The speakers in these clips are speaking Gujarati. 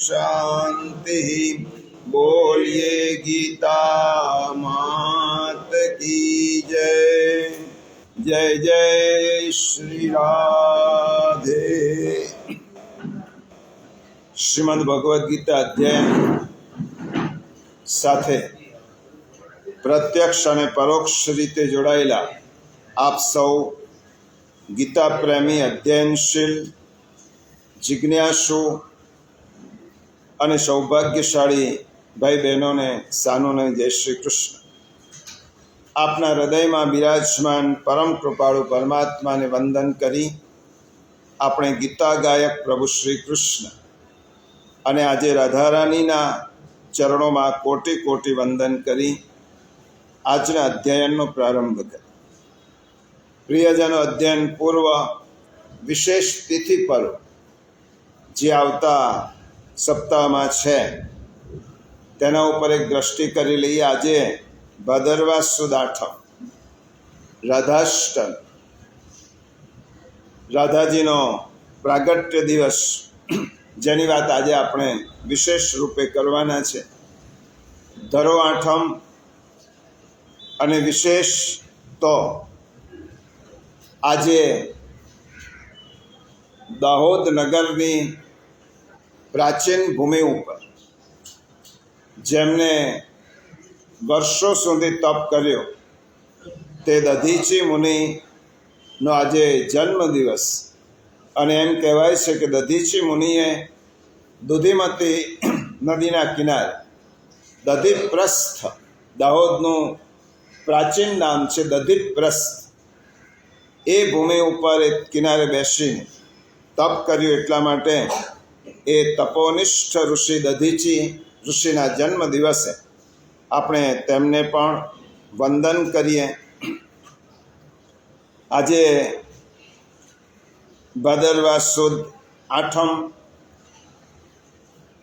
शांति। बोलिए गीता मात की जय। जय जय श्री राधे। श्रीमद् भगवद गीता अध्याय साथे प्रत्यक्ष અને પરોક્ષ રીતે જોડાયેલા આપ સૌ ગીતા પ્રેમી, અધ્યયનશીલ, જિજ્ઞાસુ અને સૌભાગ્યશાળી ભાઈ બહેનોને સાનુને જય શ્રી કૃષ્ણ। આપના હૃદયમાં બિરાજમાન પરમ કૃપાળુ પરમાત્માને વંદન કરી આપણે ગીતા ગાયક પ્રભુ શ્રી કૃષ્ણ અને આજે રાધારાણીના ચરણોમાં કોટી કોટી વંદન કરી આજના અધ્યયનનો પ્રારંભ કર્યો। પ્રિયજનો, અધ્યયન પૂર્વ વિશેષ તિથિ પર જે આવતા સપ્તાહમાં છે તેના ઉપર એક દ્રષ્ટિ કરી લઈએ। આજે ભાદરવા સુદ આઠમ, રાધાષ્ટમ, રાધાજીનો પ્રાગટ્ય દિવસ, જેની વાત આજે આપણે વિશેષ રૂપે કરવાના છે। ધરો આઠમ અને વિશેષ તો આજે દાહોદ નગરની પ્રાચીન ભૂમિ ઉપર જેમને વર્ષો સુધી તપ કર્યો તે દધીચી મુનિનો આજે જન્મદિવસ। અને એમ કહેવાય છે કે દધીચી મુનિએ દુધીમતી નદીના કિનારે, દધીપ્રસ્થ દાહોદનું પ્રાચીન નામ છે દધીપ્રસ્થ, એ ભૂમિ ઉપર એક કિનારે બેસીને તપ કર્યું। એટલા માટે એ તપોનિષ્ઠ ઋષિ દધીચી ઋષિના જન્મ દિવસે આપણે તેમને પણ વંદન કરીએ। આજે ભાદરવા સુદ આઠમ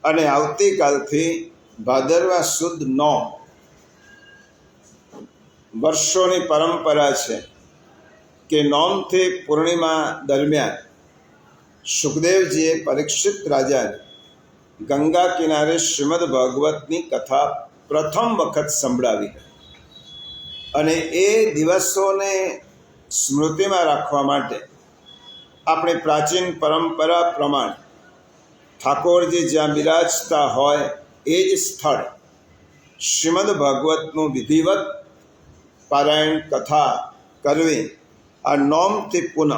અને આવતીકાલથી ભાદરવા સુદ 9 વર્ષોની પરંપરા છે કે નોમથી પૂર્ણિમા દરમિયાન સુખદેવજીએ પરીક્ષિત રાજાને ગંગા કિનારે શ્રીમદ ભાગવતની કથા પ્રથમ વખત સંભળાવી અને એ દિવસોને સ્મૃતિમાં રાખવા માટે આપણી પ્રાચીન પરંપરા પ્રમાણે ઠાકોરજી જ્યાં બિરાજતા હોય એ જ સ્થળ શ્રીમદ ભાગવતનું વિધિવત પારાયણ કથા કરવી આ નોમથી પુનઃ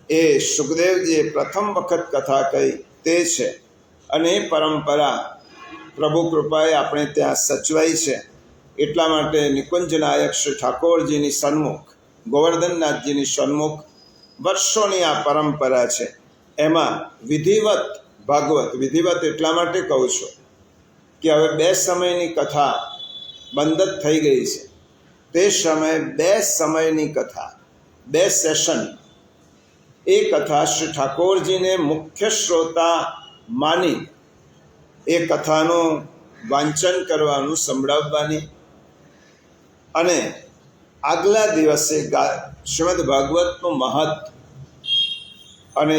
એ સુખદેવજીએ પ્રથમ વખત કથા કહી તે છે। અને એ પરંપરા પ્રભુ કૃપાએ આપણે ત્યાં સચવાઈ છે। એટલા માટે નિકુંજ નાયક શ્રી ઠાકોરજીની સન્મુખ, ગોવર્ધનનાથજીની સન્મુખ વર્ષોની આ પરંપરા છે। એમાં વિધિવત ભાગવત, વિધિવત એટલા માટે કહું છું કે હવે 2 સમયની કથા બંધ જ થઈ ગઈ છે। તે સમયે 2 સમયની કથા, 2 સેશન, એ કથા શ્રી ઠાકોરજીને મુખ્ય શ્રોતા માની એ કથાનું વાંચન કરવાનું, સંભળાવવાની અને આગલા દિવસે શ્રીમદ ભાગવતનું મહત્વ અને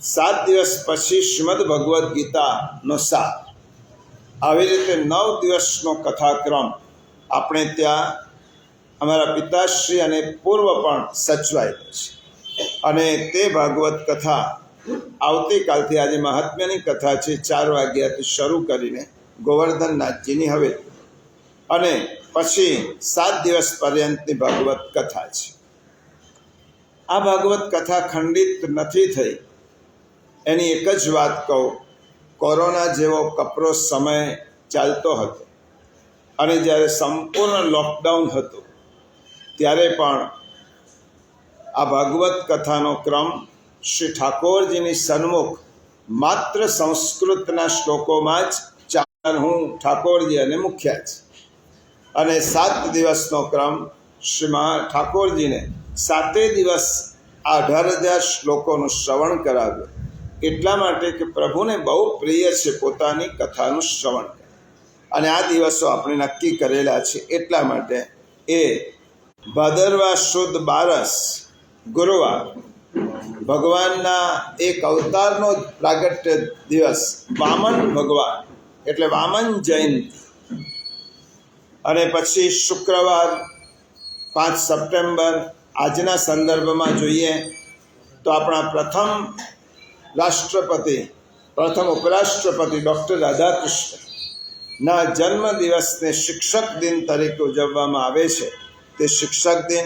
7 દિવસ પછી શ્રીમદ ભગવદ્ ગીતાનો સાર, આવી રીતે 9 દિવસનો કથાક્રમ આપણે ત્યાં અમારા પિતાશ્રી અને પૂર્વ પણ સચવાયેલો છે। અને તે ભાગવત કથા આવતીકાલથી, આજે મહાત્મ્યની કથા છે, 4 વાગ્યાથી શરૂ કરીને ગોવર્ધનનાથજીની હવેલી, અને પછી 7 દિવસ પર્યંતની ભાગવત કથા છે। આ ભાગવત કથા ખંડિત નથી થઈ એની એક જ વાત કહું। કોરોના જેવો કપરો સમય ચાલતો હતો અને જ્યારે સંપૂર્ણ લોકડાઉન હતું ત્યારે પણ આ ભાગવત કથાનો ક્રમ શ્રી ઠાકોરજીની સન્મુખ માત્ર સંસ્કૃતના શ્લોકોમાં જ ચાલુ, હું ઠાકોરજી અને મુખ્યા છે। અને 7 દિવસનો ક્રમ શ્રી ઠાકોરજીને 7 દિવસ 18,000 શ્લોકોનું શ્રવણ કરાવ્યું। એટલા માટે કે પ્રભુને બહુ પ્રિય છે પોતાની કથાનું શ્રવણ કરે, અને આ દિવસો આપણે નક્કી કરેલા છે। એટલા માટે એ ભાદરવા સુદ 12 ગુરુવાર ભગવાનના એક અવતારનો પ્રાગટ્ય દિવસ વામન ભગવાન એટલે વામન જયંતિ. અને પછી શુક્રવાર 5 સપ્ટેમ્બર આજના સંદર્ભમાં જોઈએ તો આપણા પ્રથમ રાષ્ટ્રપતિ પ્રથમ ઉપરાષ્ટ્રપતિ ડૉક્ટર રાધાકૃષ્ણના જન્મદિવસને શિક્ષક દિન તરીકે ઉજવવામાં આવે છે. તે શિક્ષક દિન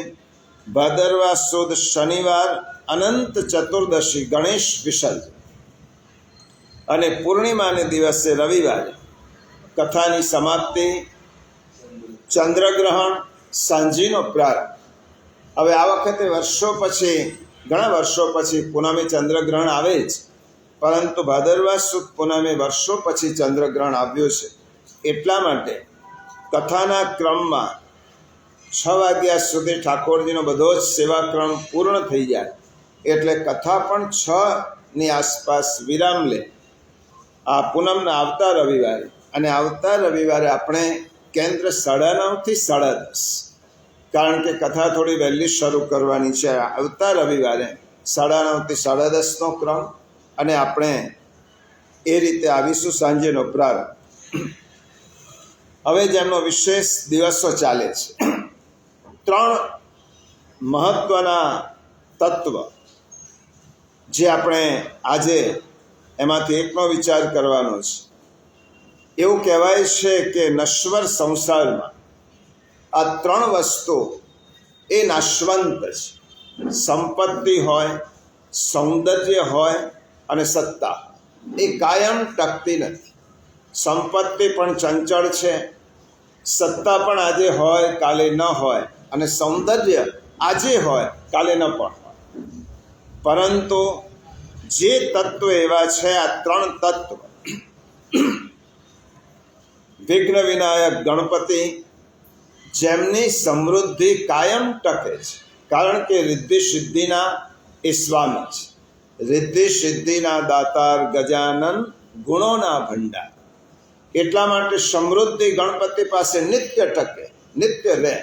ભાદરવા સુદ શનિવાર અનંત ચતુર્દશી ગણેશ વિસર્જન અને પૂર્ણિમાને દિવસે રવિવારે કથાની સમાપ્તિ, ચંદ્રગ્રહણ, સાંજીનો પ્રારંભ. હવે આ વખતે ઘણા વર્ષો પછી પૂનમે ચંદ્રગ્રહણ આવે જ, પરંતુ ભાદરવા સુદ પૂનમે વર્ષો પછી ચંદ્રગ્રહણ આવ્યું છે. એટલા માટે કથાના ક્રમમાં 6 વાગ્યા સુધી ઠાકોરજીનો બધો જ સેવાક્રમ પૂર્ણ થઈ જાય એટલે કથા પણ 6ની આસપાસ વિરામ લે આ પૂનમના આવતા રવિવારે. અને આવતા રવિવારે આપણે કેન્દ્ર 9:30 થી 10:30, કારણ કે કથા થોડી વહેલી શરૂ કરવાની છે. આવતા રવિવારે 9:30 થી 10:30નો ક્રમ અને આપણે એ રીતે આવીશું સાંજેનો પ્રારંભ. હવે જેમનો વિશેષ દિવસો ચાલે છે, 3 મહત્વના તત્વ જે આપણે આજે એમાંથી એકનો વિચાર કરવાનો છે. એવું કહેવાય છે કે નશ્વર સંસારમાં આ 3 વસ્તુ એ નાશવંત છે. સંપત્તિ હોય, સૌંદર્ય હોય અને સત્તા એ કાયમ ટકતી નથી. સંપત્તિ પણ ચંચળ છે, સત્તા પણ આજે હોય કાલે ન હોય, અને સૌંદર્ય આજે હોય કાલે ન પણ હોય. પરંતુ જે તત્વ એવા છે, આ 3 તત્વ, વિઘ્ન વિનાયક ગણપતિ, જેમની સમૃદ્ધિ કાયમ ટકે છે, કારણ કે રિદ્ધિ સિદ્ધિના એ સ્વામી છે. રિદ્ધિ સિદ્ધિના દાતાર ગજાનન, ગુણોના ભંડાર. એટલા માટે સમૃદ્ધિ ગણપતિ પાસે નિત્ય ટકે, નિત્ય રહે.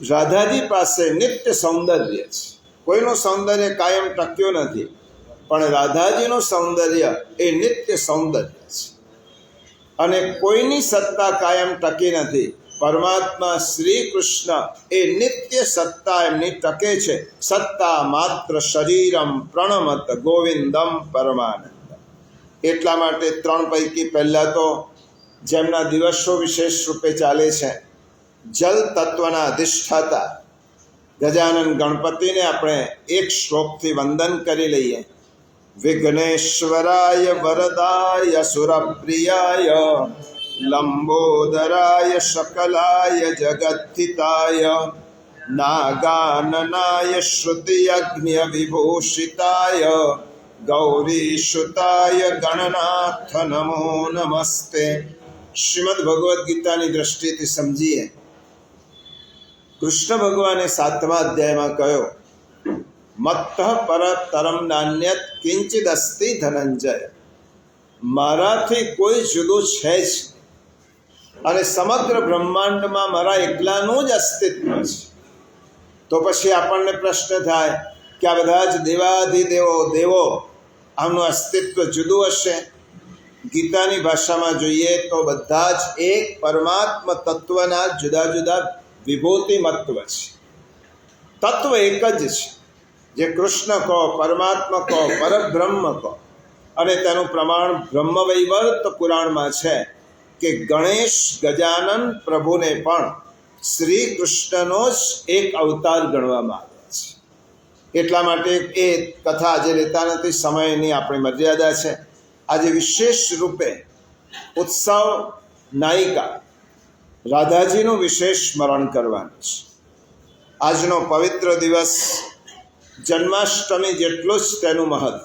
રાધાજી પાસે નિત્ય સૌંદર્ય છે. કોઈનું સૌંદર્ય કાયમ ટક્યું નથી, પણ રાધાજીનું સૌંદર્ય એ નિત્ય સૌંદર્ય છે. અને કોઈની સત્તા કાયમ ટકી નથી. પરમાત્મા શ્રી કૃષ્ણ એ નિત્ય સત્તા એમની ટકે છે. સત્તા માત્ર શરીરમ પ્રણમત ગોવિંદમ પરમાનંદ. એટલા માટે 3 પૈકી પહેલાં તો જેમના દિવસો વિશેષ રૂપે ચાલે છે, જલ તત્વના અધિષ્ઠાતા ગજાનન ગણપતિને આપણે એક શ્લોકથી વંદન કરી લઈએ. વિઘ્નેશ્વરાય વરદાય સુરપ્રિયાય લંબોદરાય શકલાય જગત્થિતાય નાગાનનાય શ્રુતિયજ્ઞ વિભૂષિતાય ગૌરીસુતાય ગણનાથ નમો નમસ્તે. શ્રીમદ ભગવદ્ ગીતાની દ્રષ્ટિથી સમજીએ. કૃષ્ણ ભગવાને 7મા અધ્યાયમાં કહ્યો, મત્તઃ પરતરમ નાન્યત કિંચિદ અસ્તિ ધનંજય. મારાથી કોઈ જુદું છે જ, અને સમગ્ર બ્રહ્માંડમાં મારા એકલાનું જ અસ્તિત્વ છે. તો પછી આપણને પ્રશ્ન થાય કે આ બધા જ દેવો આમનું અસ્તિત્વ જુદું હશે? ગીતાની ભાષામાં જોઈએ તો બધા જ એક પરમાત્મ તત્વના જુદા જુદા વિભૂતિમત્વ છે. તત્વ એક જ છે, જે કૃષ્ણ કહો, પરમાત્મા કહો, પરબ્રહ્મ કહો. અને તેનું પ્રમાણ બ્રહ્મવૈવર્ત પુરાણમાં છે કે ગણેશ ગજાનન પ્રભુને પણ શ્રી કૃષ્ણનો જ એક અવતાર ગણવામાં આવે છે. એટલા માટે એ કથા આજે લેતા નથી, સમયની આપણી મર્યાદા છે. આજે વિશેષ રૂપે ઉત્સવ નાયિકા રાધાજીનું વિશેષ સ્મરણ કરવાનું છે. આજનો પવિત્ર દિવસ જન્માષ્ટમી જેટલું જ તેનું મહત્વ,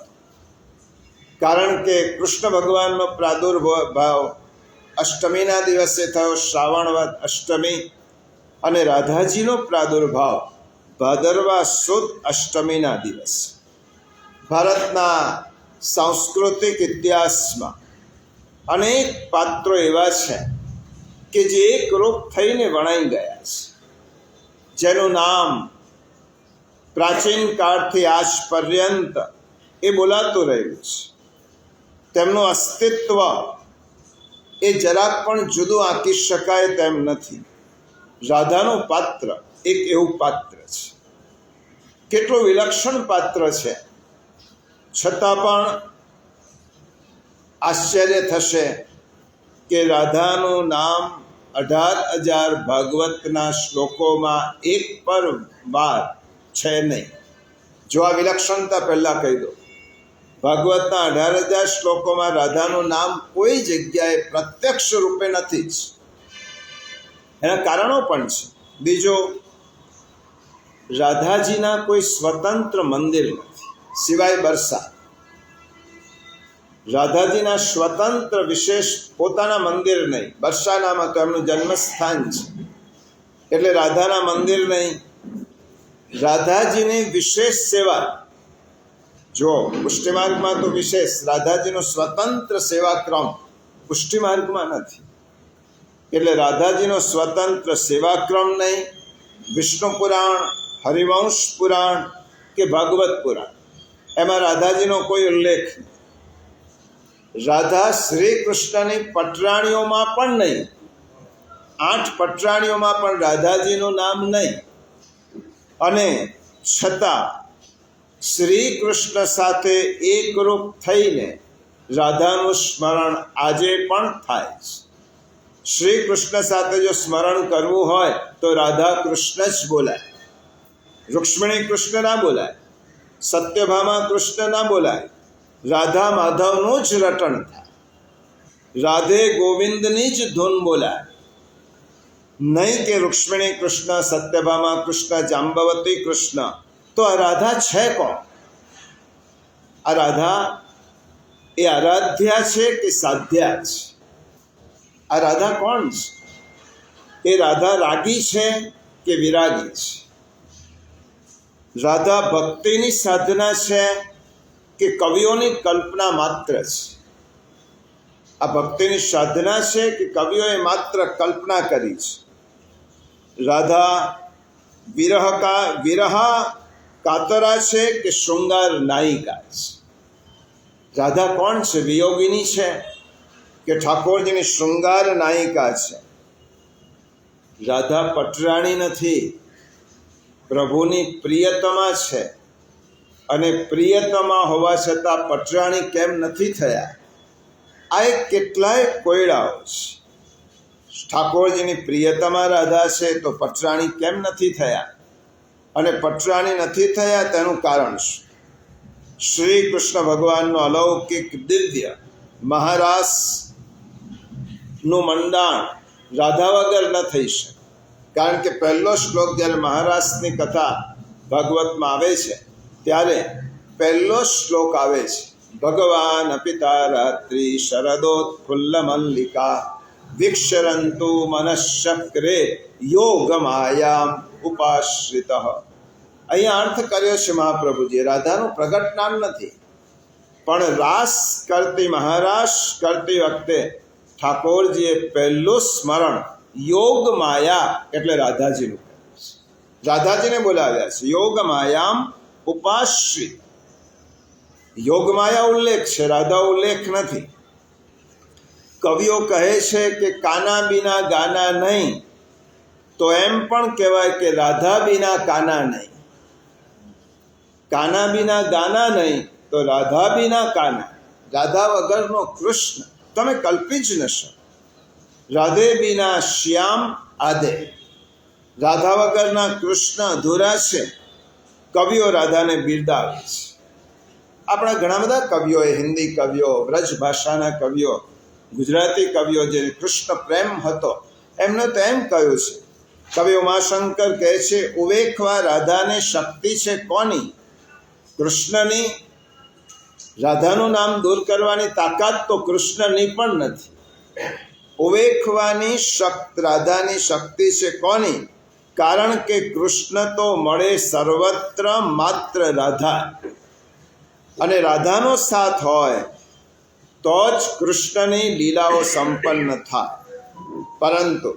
કારણ કે કૃષ્ણ ભગવાનનો પ્રાદુર્ભાવ અષ્ટમીના દિવસે થયો, શ્રાવણવદ અષ્ટમી, અને રાધાજીનો પ્રાદુર્ભાવ ભાદરવા સુદ અષ્ટમીના દિવસ. ભારતના સાંસ્કૃતિક ઇતિહાસમાં અનેક પાત્રો એવા છે કે જે એકરૂપ થઈને વણાઈ ગયા છે, જેનું નામ પ્રાચીન કાળથી આજ પર્યંત એ બોલાતું રહ્યું છે. તેમનું અસ્તિત્વ એ જરાક પણ જુદું આંકી શકાય તેમ નથી. રાધાનું પાત્ર એક એવું પાત્ર છે, કેટલું વિલક્ષણ પાત્ર છે. છતાં પણ આશ્ચર્ય થશે કે રાધાનું નામ 18,000 ભાગવતના શ્લોકોમાં એક પર વાર છે નહીં. જો આ વિલક્ષણતા પહેલાં કહી દો, ભાગવતના 18,000 શ્લોકોમાં રાધાનું નામ કોઈ જગ્યાએ પ્રત્યક્ષ રૂપે નથી જ. એના કારણો પણ છે. બીજો, રાધાજીના કોઈ સ્વતંત્ર મંદિર નથી સિવાય બરસા. રાધાજીના સ્વતંત્ર વિશેષ પોતાના મંદિર નહીં. બરસાનામાં તો એમનું જન્મસ્થાન છે, એટલે રાધાના મંદિર નહીં. રાધાજીની વિશેષ સેવા, જો પુષ્ટિમાર્ગમાં તો વિશેષ, રાધાજીનો સ્વતંત્ર સેવાક્રમ પુષ્ટિમાર્ગમાં નથી. એટલે રાધાજીનો સ્વતંત્ર સેવાક્રમ નહીં. વિષ્ણુ પુરાણ, હરિવંશ પુરાણ કે ભાગવત પુરાણ, એમાં રાધાજીનો કોઈ ઉલ્લેખ નહીં. રાધા શ્રી કૃષ્ણની પટરાણીઓમાં પણ નહીં. 8 પટરાણીઓમાં પણ રાધાજીનું નામ નહીં. અને છતાં શ્રી કૃષ્ણ સાથે એકરૂપ થઈને રાધાનું સ્મરણ આજે પણ થાય છે. શ્રી કૃષ્ણ સાથે જો સ્મરણ કરવું હોય તો રાધા કૃષ્ણ જ બોલાય. રૂક્ષ્મણી કૃષ્ણ ના બોલાય, સત્યભામા કૃષ્ણ ના બોલાય. રાધા માધવનું જ રટણ થાય. રાધે ગોવિંદની જ ધૂન બોલાય. નહીં કે રૂક્ષ્મણી કૃષ્ણ, સત્યભામા કૃષ્ણ, જાંબવતી કૃષ્ણ. તો આ રાધા છે કોણ? આ રાધા એ આરાધ્યા છે કે સાધ્યા છે? આ રાધા કોણ છે? એ રાધા રાગી છે કે વિરાગી છે? રાધા ભક્તિની સાધના છે કે કવિઓની કલ્પના માત્ર છે? આ ભક્તિની સાધના છે કે કવિઓએ માત્ર કલ્પના કરી છે? રાધા વિરહ કાતરા છે કે શૃંગાર નાયિકા છે? રાધા કોણ છે? વિયોગિની છે કે ઠાકોરજીની શૃંગાર નાયિકા છે? રાધા પટરાણી નથી, પ્રભુની પ્રિયતમા છે. અને પ્રિયતમા હોવા છતાં પટરાણી કેમ નથી થયા? આ એક કેટલાય કોયડાઓ છે. ઠાકોરજીની પ્રિયતમા રાધા છે તો પટરાણી કેમ નથી થયા? અને પટરાણી નથી થયા તેનું કારણ શું? શ્રી કૃષ્ણ ભગવાનનો અલૌકિક દિવ્ય મહારાસનું મંડાણ રાધા વગર ન થઈ શકે. કારણ કે પહેલો શ્લોક જ્યારે મહારાસની કથા ભાગવતમાં આવે છે ત્યારે પહેલો શ્લોક આવે છે, ભગવાન પિતા રાત્રિ શરદોત્ફુલ્લ મલ્લિકા વિક્ષરંતુ મનશ્ચક્રે યોગ માયામ ઉપાશ્રિત. અહીંયા અર્થ કર્યો છે મહાપ્રભુજીએ. રાધાનું પ્રગટ નામ નથી, પણ રાસ કરતી, મહારાસ કરતી વખતે ઠાકોરજીએ પહેલું સ્મરણ યોગ માયા એટલે રાધાજીનું કર્યું છે. રાધાજીને બોલાવ્યા છે. યોગ માયામ ઉપાશ્રિત. યોગ માયા ઉલ્લેખ છે, રાધા ઉલ્લેખ નથી. કવિઓ કહે છે કે કાના બિના ગાના નહીં, તો એમ પણ કહેવાય કે રાધા બિના કાના નહીં. કાના બિના ગાના નહીં તો રાધા બિના કાના. રાધા વગરનો કૃષ્ણ તમે કલ્પી જ ન શકો. રાધે બિના શ્યામ આધે. રાધા વગરના કૃષ્ણ અધૂરા છે. કવિઓ રાધાને બિરદાવે છે. આપણા ઘણા બધા કવિઓએ, હિન્દી કવિઓ, વ્રજ ભાષાના કવિઓ, ગુજરાતી કવિઓ, જે કૃષ્ણ પ્રેમ હતો એમને તો એમ કહ્યું છે. કવિ ઉમાશંકર કહે છે, ઉવેખવા રાધાને શક્તિ છે કોની? કૃષ્ણની. રાધાનું નામ દૂર કરવાની તાકાત તો કૃષ્ણની પણ નથી. ઉવેખવાની રાધાની શક્તિ છે કોની? કારણ કે કૃષ્ણ તો મળે સર્વત્ર માત્ર રાધા. અને રાધાનો સાથ હોય તો જ કૃષ્ણની લીલાઓ સંપન્ન થાય. પરંતુ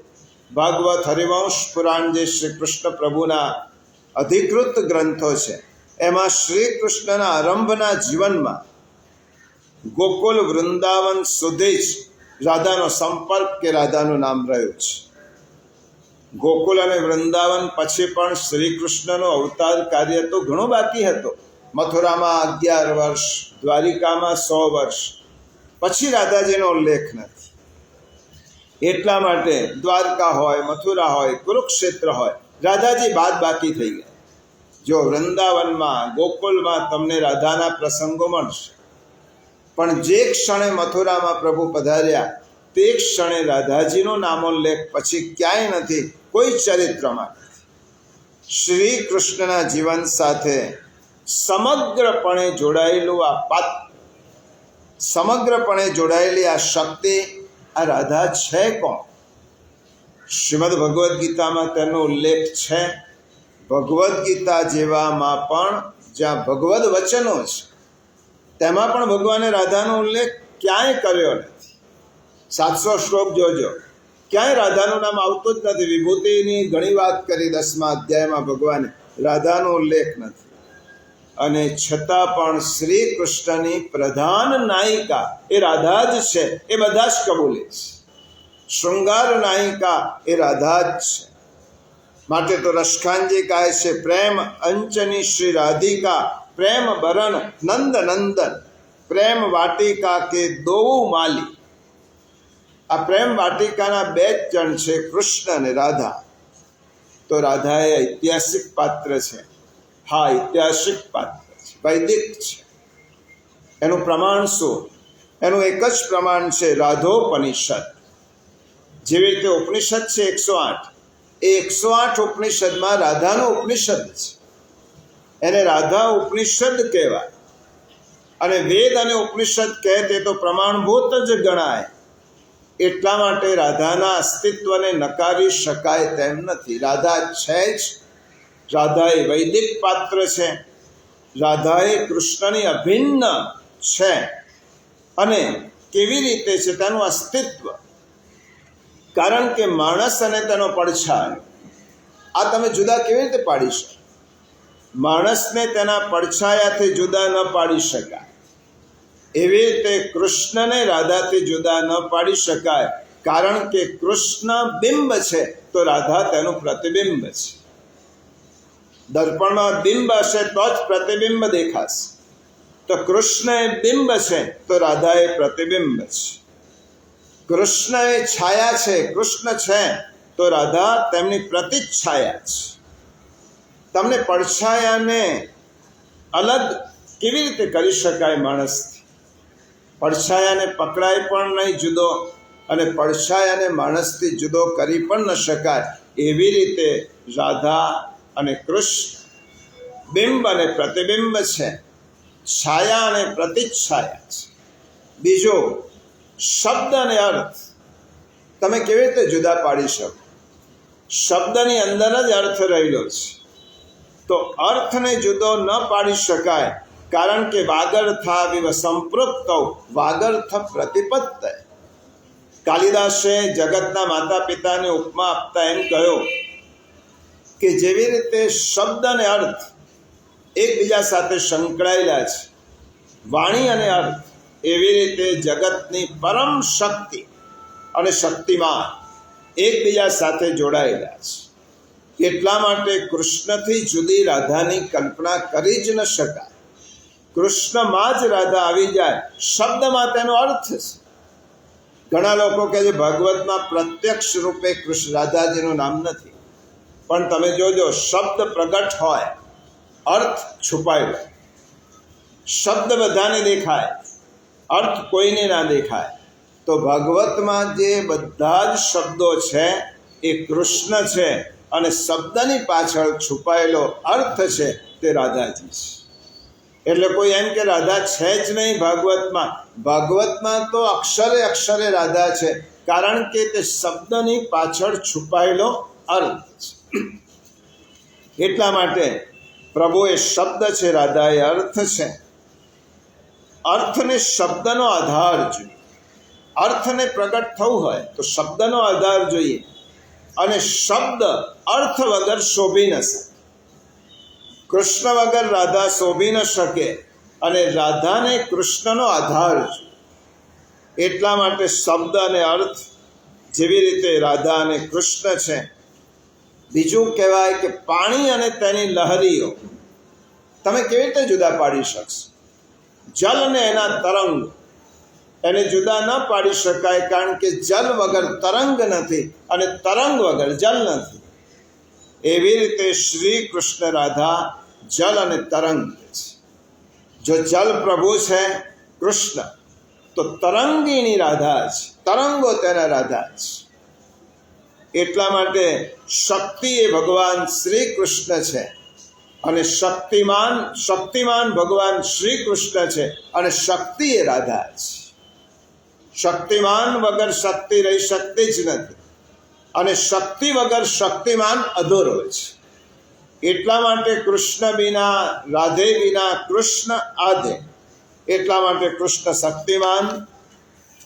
ભાગવત હરિવંશ પુરાણ જે શ્રી કૃષ્ણ પ્રભુના અધિકૃત ગ્રંથો છે. એમાં શ્રી કૃષ્ણના આરંભના જીવનમાં ગોકુલ વૃંદાવન સુધી જ રાધાનો સંપર્ક કે રાધાનું નામ રહ્યું છે. ગોકુલ અને વૃંદાવન પછી પણ શ્રી કૃષ્ણનો અવતાર કાર્ય તો ઘણો બાકી હતો. મથુરામાં 11 વર્ષ, દ્વારિકામાં 100 વર્ષ, પછી રાધાજીનો ઉલ્લેખ નથી. એટલા માટે દ્વારકા હોય, મથુરા હોય, કુરુક્ષેત્ર હોય, રાધાજી બાદ બાકી થઈ ગયા. જો વૃંદાવનમાં, ગોકુલમાં તમને રાધાના પ્રસંગો મળશે, પણ જે ક્ષણે મથુરામાં પ્રભુ પધાર્યા તે ક્ષણે રાધાજીનો નામોલ્લેખ પછી ક્યાંય નથી, કોઈ ચરિત્રમાં નથી. શ્રી કૃષ્ણના જીવન સાથે સમગ્રપણે જોડાયેલું આ પાત્ર, સમગ્રપણે જોડાયેલી આ શક્તિ, આ રાધા છે કોણ? શ્રીમદ ભગવદ્ ગીતામાં તેનો ઉલ્લેખ છે. ભગવદ્ ગીતા જેવામાં પણ જ્યાં ભગવદ વચનો છે તેમાં પણ ભગવાને રાધાનો ઉલ્લેખ ક્યાંય કર્યો નથી. 700 શ્લોક જોજો, ક્યાંય રાધાનું નામ આવતું જ નથી. વિભૂતિની ઘણી વાત કરી 10મા અધ્યાયમાં ભગવાને, રાધાનો ઉલ્લેખ નથી. અને છતાં પણ શ્રી કૃષ્ણની પ્રધાન નાયિકા એ રાધા જ છે, એ બધા જ કબૂલે છે. શૃંગાર નાયિકા એ રાધા જ છે. માટે તો રસખાનજી કહે છે, પ્રેમ અંચની શ્રી રાધિકા, પ્રેમ બરન નંદ નંદન, પ્રેમ વાટિકા કે દોઉ માલી. આ પ્રેમ વાટિકાના 2 જ જણ છે, કૃષ્ણ અને રાધા. તો રાધા એ ઐતિહાસિક પાત્ર છે. હા, ઐતિહાસિક પાત્ર છે, વૈદિક છે. એનું પ્રમાણ શું? એનું એક જ પ્રમાણ છે, રાધોપનિષદ. જેવી રીતે ઉપનિષદ છે 108, એ 108 ઉપનિષદમાં રાધાનો ઉપનિષદ છે. એને રાધા ઉપનિષદ કહેવાય. અને વેદ અને ઉપનિષદ કહે તે તો પ્રમાણભૂત જ ગણાય. એટલા માટે રાધાના અસ્તિત્વને નકારી શકાય તેમ નથી. રાધા છે જ. રાધા એ વૈદિક પાત્ર છે. રાધા એ કૃષ્ણની અભિન્ન છે. અને કેવી રીતે છે તેનું અસ્તિત્વ? કારણ કે માણસ અને તેનો પડછાયો, આ તમે જુદા કેવી રીતે પાડી શકો? માણસને તેના પડછાયાથી જુદા ન પાડી શકાય. એવી રીતે કૃષ્ણને રાધાથી જુદા ન પાડી શકાય. કારણ કે કૃષ્ણ બિંબ છે તો રાધા તેનું પ્રતિબિંબ છે. દર્પણમાં બિંબ હશે તો જ પ્રતિબિંબ દેખાશે. તો કૃષ્ણ એ બિંબ છે તો રાધા એ પ્રતિબિંબ છે. કૃષ્ણ એ છાયા છે, કૃષ્ણ છે તો રાધા તેમની પ્રતિચ્છાયા છે. તમને પડછાયાને અલગ કેવી રીતે કરી શકાય માણસથી? પડછાયાને પકડાય પણ નહીં જુદો, અને પડછાયાને માણસથી જુદો કરી પણ ન શકાય. એવી રીતે રાધા અને કૃષ્ણ બિંબ અને પ્રતિબિંબ છે, છાયા અને પ્રતિચ્છાયા છે. બીજો, શબ્દ અને અર્થ તમે કેવી રીતે જુદા પાડી શકો? શબ્દની અંદર જ અર્થ રહેલો છે. તો અર્થને જુદો ન પાડી શકાય. કારણ કે વાગર્થાવિવ સંપૃક્તૌ વાગર્થ પ્રતિપત્તય. કાલિદાસે જગતના માતા પિતાને ઉપમા આપતા એમ કહ્યું કે જેવી રીતે શબ્દ અને અર્થ એકબીજા સાથે સંકળાયેલા છે, વાણી અને અર્થ, એવી રીતે જગતની પરમ શક્તિ અને શક્તિમાન એકબીજા સાથે જોડાયેલા છે. એટલા માટે કૃષ્ણથી જુદી રાધાની કલ્પના કરી જ ન શકાય. કૃષ્ણમાં જ રાધા આવી જાય. શબ્દમાં તેનો અર્થ છે. ઘણા લોકો કહે છે ભાગવતમાં પ્રત્યક્ષ રૂપે કૃષ્ણ રાધાજીનું નામ નથી, પણ તમે જોજો, શબ્દ પ્રગટ હોય, અર્થ છુપાયેલો. શબ્દ બધાને દેખાય, અર્થ કોઈને ના દેખાય. તો ભાગવતમાં જે બધા જ શબ્દો છે એ કૃષ્ણ છે, અને શબ્દની પાછળ છુપાયેલો અર્થ છે તે રાધાજી છે. એટલે કોઈ એમ કે રાધા છે જ નહીં ભાગવતમાં. ભાગવતમાં તો અક્ષરે અક્ષરે રાધા છે, કારણ કે તે શબ્દની પાછળ છુપાયેલો અર્થ છે. એટલા માટે પ્રભુ એ શબ્દ છે, રાધા એ અર્થ છે. અર્થને શબ્દનો આધાર જોઈએ. અર્થને પ્રગટ થવું હોય તો શબ્દનો આધાર જોઈએ, અને શબ્દ અર્થ વગર શોભી ન શકે. કૃષ્ણ વગર રાધા શોભી ન શકે અને રાધાને કૃષ્ણનો આધાર છે. એટલા માટે શબ્દ અને અર્થ જેવી રીતે રાધા અને કૃષ્ણ છે. બીજું કહેવાય કે પાણી અને તેની લહરીઓ તમે કેવી રીતે જુદા પાડી શકશો? જલ અને એના તરંગ એને જુદા ન પાડી શકાય, કારણ કે જલ વગર તરંગ નથી અને તરંગ વગર જલ નથી. એવી રીતે શ્રી કૃષ્ણ રાધા જલ અને તરંગ છે. જો જલ પ્રભુ છે કૃષ્ણ, તો તરંગીણી રાધા છે, તરંગો તેના રાધા છે. એટલા માટે શક્તિ એ ભગવાન શ્રી કૃષ્ણ છે અને શક્તિમાન ભગવાન શ્રી કૃષ્ણ છે અને શક્તિ એ રાધા છે. શક્તિમાન વગર શક્તિ રહી શકતી જ નથી અને શક્તિ વગર શક્તિમાન અધૂરો છે. એટલા માટે કૃષ્ણ બિના રાધે બિના કૃષ્ણ આધે. એટલા માટે કૃષ્ણ શક્તિમાન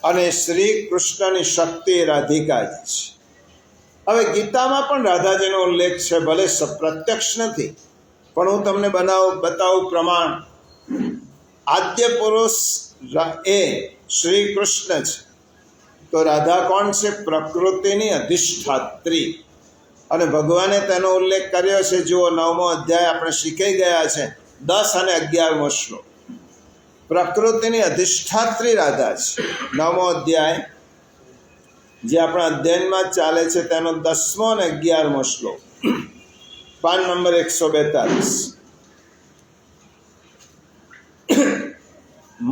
અને શ્રી કૃષ્ણની શક્તિ રાધિકા જ છે. હવે ગીતામાં પણ રાધાજીનો ઉલ્લેખ છે, ભલે પ્રત્યક્ષ નથી, પણ હું તમને બતાવું પ્રમાણ. આદ્ય પુરુષ એ શ્રી કૃષ્ણ છે, તો રાધા કોણ છે? પ્રકૃતિની અધિષ્ઠાત્રી. અને ભગવાને તેનો ઉલ્લેખ કર્યો છે. જુઓ, 9મો અધ્યાય આપણે શીખાઈ ગયા છે, 10 અને 11મો શ્લોક. પ્રકૃતિની અધિષ્ઠાત્રી રાધા છે. 9મો અધ્યાય જે આપણા અધ્યયનમાં ચાલે છે તેનો 10મો અને 11મો શ્લોક, પાન નંબર 142.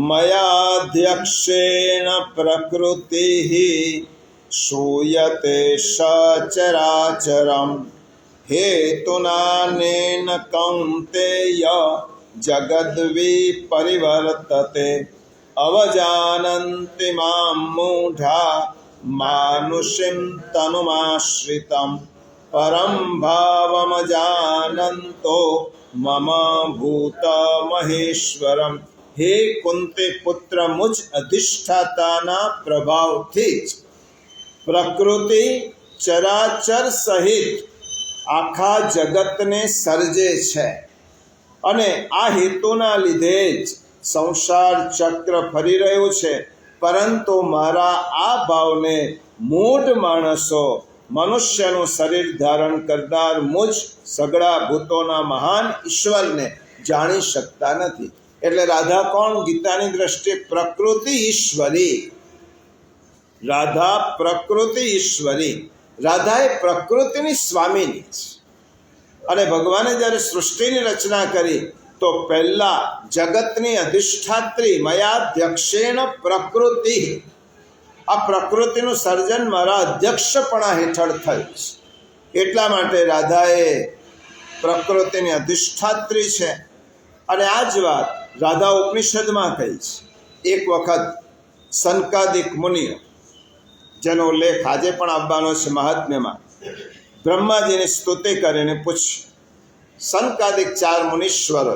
મયાધ્યક્ષેણ પ્રકૃતિ શ્રૂયતે સચરાચરમ હેતુનાનેન કૌંતેય જગદ્વિપરિવર્તતે અવજાનન્તિ માં મૂઢા માનુષીમ તનુમાશ્રિતમ પરમ ભાવમજાનંતો મમ ભૂત મહેશ્વરમ. હે કુંતે પુત્ર, મુજ અધિષ્ઠાતાના પ્રભાવથી જ પ્રકૃતિ ચરાચર સહિત આખા જગતને સર્જે છે અને આ હેતુના લીધે જ સંસાર ચક્ર ફરી રહ્યું છે. પરંતુ મારા આ ભાવને મૂઢ માણસો, મનુષ્યનું શરીર ધારણ કરનાર મુજ સગળા ભૂતોના મહાન ઈશ્વરને જાણી શકતા નથી. એટલે રાધા કોણ? ગીતાની દ્રષ્ટિએ પ્રકૃતિ ઈશ્વરી. રાધા પ્રકૃતિ ઈશ્વરી. રાધા એ પ્રકૃતિની સ્વામીની છે. અને ભગવાને જ્યારે સૃષ્ટિની રચના કરી તો પહેલા જગતની અધિષ્ઠાત્રી મયાધ્યક્ષેણ પ્રકૃતિ, આ પ્રકૃતિનું સર્જન મારા અધ્યક્ષપણા હેઠળ થયું છે. એટલા માટે રાધા એ પ્રકૃતિની અધિષ્ઠાત્રી છે. અને આ જ વાત રાધા ઉપનિષદમાં કહી છે. એક વખત સનકાદિક મુનિઓ, જેનો ઉલ્લેખ આજે પણ આવવાનો છે મહાત્મ્યમાં, બ્રહ્માજીની સ્તુતિ કરીને પૂછ્યું. સનકાદિક 4 મુનીશ્વરો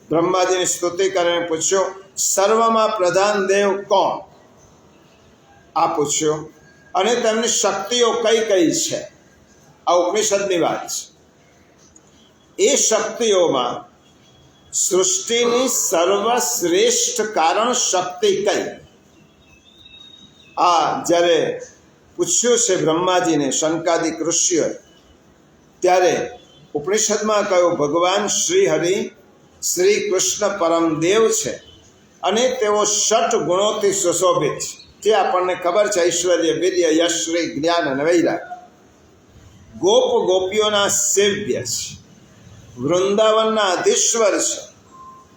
બ્રહ્માજીની સ્તુતિ કરીને પૂછ્યો, સર્વમાં પ્રધાન દેવ કોણ? આ પૂછ્યો. અને તેમની શક્તિઓ કઈ કઈ છે? આ ઉપનિષદની વાત છે. એ શક્તિઓમાં સૃષ્ટિની સર્વશ્રેષ્ઠ કારણ શક્તિ કઈ? આ જ્યારે પૂછ્યું છે બ્રહ્માજીને શનકાદિક ઋષિઓએ, ત્યારે ઉપનિષદમાં કહ્યું ભગવાન શ્રી હરિ શ્રી કૃષ્ણ પરમદેવ છે અને તેઓ 6 ગુણોથી સુશોભિત છે. જે આપણને ખબર છે, ઐશ્વર્ય, વીર્ય, યશ, શ્રી, જ્ઞાન અને વૈરાગ. ગોપ ગોપીઓના સેવ્ય છે, વૃંદાવનના અધીશ્વર છે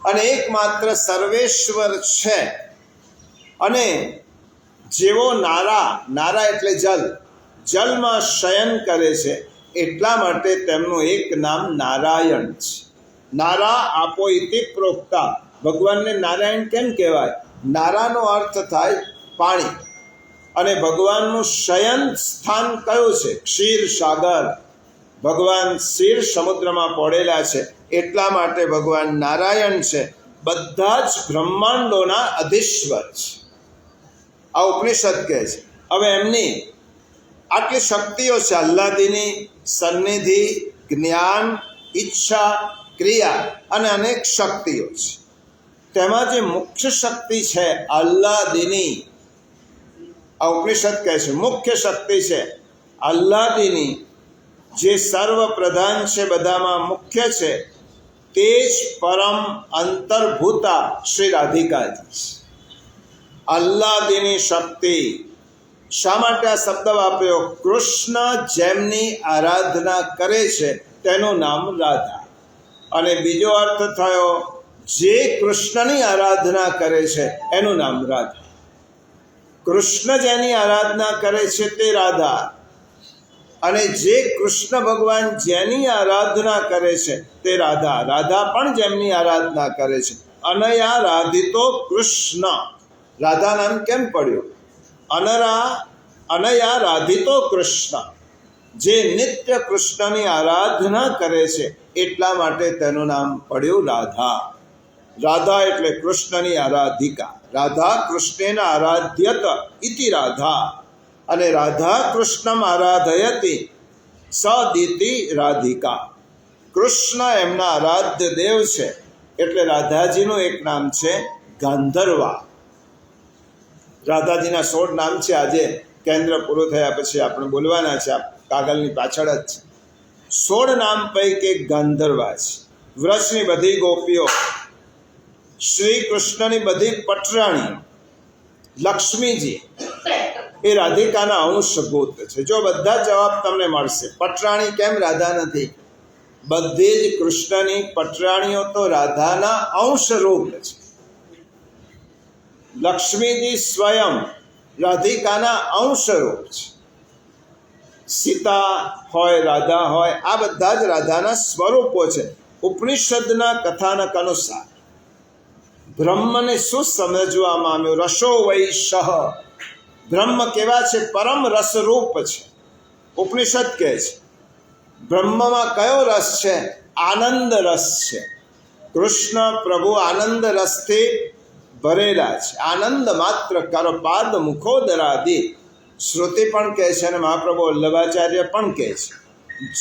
અને એકમાત્ર સર્વેશ્વર છે. અને જેવો નારા એટલે જલમાં શયન કરે છે, એટલા માટે તેમનું એક નામ નારાયણ છે. નારા આપો ઇતિ પ્રોક્તા. ભગવાનને નારાયણ કેમ કહેવાય? નારાનો અર્થ થાય પાણી. અને ભગવાનનું શયન સ્થાન કયું છે? ક્ષીર સાગર. ભગવાન ક્ષીર સમુદ્રમાં પડેલા છે, એટલા માટે ભગવાન નારાયણ છે. બધા જ બ્રહ્માંડોના અધીશ્વર છે. આ ઉપનિષદ કહે છે. હવે એમની આટલી શક્તિઓ છે, આહ્લાદિની, સન્નિધિ, જ્ઞાન, ઈચ્છા, ક્રિયા અને અનેક શક્તિઓ છે. તેમાં જે મુખ્ય શક્તિ છે આહ્લાદિની, આ ઉપનિષદ કહે છે મુખ્ય શક્તિ છે આહ્લાદિની, જે સર્વ પ્રધાન છે, બધામાં મુખ્ય છે, તે જ પરમ અંતર્ભૂતા શ્રી રાધિકાજી છે. આહ્લાદિની શક્તિ. શા માટે આ શબ્દ વાપર્યો? કૃષ્ણ જેમની આરાધના કરે છે તેનું નામ રાધા. અને બીજો અર્થ થયો જે કૃષ્ણની આરાધના કરે છે એનું નામ રાધા. કૃષ્ણ જેની આરાધના કરે છે તે રાધા, અને જે કૃષ્ણ ભગવાન જેની આરાધના કરે છે તે રાધા. રાધા પણ જેમની આરાધના કરે છે. અનયા રાધિતો કૃષ્ણ. રાધા નામ કેમ પડ્યું? અનયા રાધિતો કૃષ્ણ, જે નિત્ય કૃષ્ણની આરાધના કરે છે એટલા માટે તેનું નામ પડ્યું રાધા. રાધા એટલે કૃષ્ણની આરાધિકા. રાધા કૃષ્ણેન આરાધ્યત ઇતિ રાધા. અને રાધા કૃષ્ણમ આરાધયતિ સદિતિ રાધિકા. કૃષ્ણ એમના આરાધ્ય દેવ છે એટલે રાધાજીનું એક નામ છે ગાંધર્વા. રાધાજીના 16 નામ છે. આજે કેન્દ્ર પૂરું થયા પછી આપણે બોલવાના છે, કાગળની પાછળ જ છે. 16 નામ પૈકી ગાંધર્વા છે. વ્રજની બધી ગોપીઓ, શ્રી કૃષ્ણની બધી પટરાણીઓ, લક્ષ્મીજી એ રાધિકાના અંશભૂત છે. જો બધા જવાબ તમને મળશે. પટરાણી કેમ રાધા નથી? બધી જ કૃષ્ણની પટરાણીઓ તો રાધાના અંશરૂપ છે. લક્ષ્મીજી સ્વયં રાધિકાના અંશરૂપ છે. સીતા હોય, રાધા હોય, આ બધા જ રાધાના સ્વરૂપો છે. ઉપનિષદના કથાનક અનુસાર બ્રહ્મને શું સમજવામાં આવ્યું? રસો વૈશઃ. બ્રહ્મ કેવા છે? પરમ રસરૂપ છે. ઉપનિષદ કહે છે બ્રહ્મમાં કયો રસ છે? આનંદ રસ છે. કૃષ્ણ પ્રભુ આનંદ રસથી ભરેલા છે. આનંદ માત્ર કરપાદ મુખોદરાદિ. શ્રુતિ પણ કહે છે અને મહાપ્રભુ વલ્લભાચાર્ય પણ કહે છે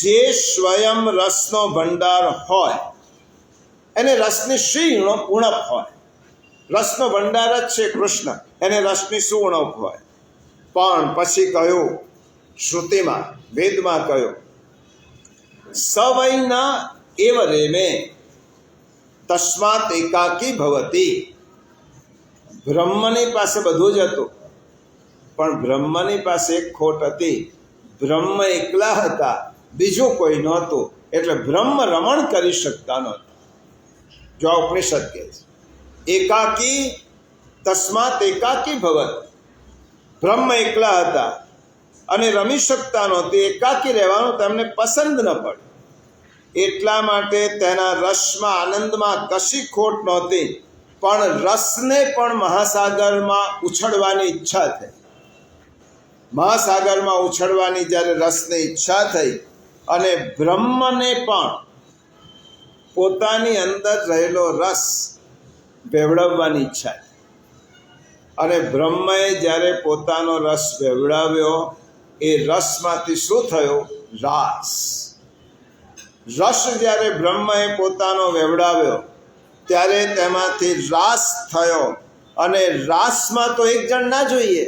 જે સ્વયં રસનો ભંડાર હોય એને રસની શી ઉણપ હોય? રસનો ભંડાર જ છે કૃષ્ણ, એને રસની શું ઉણપ હોય? પણ પછી કહ્યું શ્રુતિમાં, વેદમાં કહ્યું સવૈના એવ રેમે તસ્માત એકાકી ભવતી. બ્રહ્મની પાસે બધું જ હતું, પણ બ્રહ્મની પાસે એક ખોટ હતી. બ્રહ્મ એકલા હતા, બીજું કોઈ નહોતું, એટલે બ્રહ્મ રમણ કરી શકતા નહોતા. જો આ ઉપનિષદ કહે છે એકાકી તસ્માત એકાકી ભવત. બ્રહ્મ એકલા હતા અને રમી શકતા નહોતી, એકાકી રહેવાનું તેમને પસંદ ન પડ્યું. એટલા માટે તેના રસમાં, આનંદમાં કશી ખોટ નહોતી, પણ રસને પણ મહાસાગરમાં ઉછળવાની ઈચ્છા થઈ. મહાસાગરમાં ઉછળવાની જ્યારે રસની ઈચ્છા થઈ અને બ્રહ્મને પણ પોતાની અંદર રહેલો રસ વેવડાવવાની ઈચ્છા થઈ. અને બ્રહ્મએ જ્યારે પોતાનો રસ વેવડાવ્યો, એ રસમાંથી શું થયું? રાસ. રસ જ્યારે બ્રહ્મએ પોતાનો વેવડાવ્યો ત્યારે તેમાંથી રાસ થયો. અને રાસમાં તો એક જણ ના જોઈએ,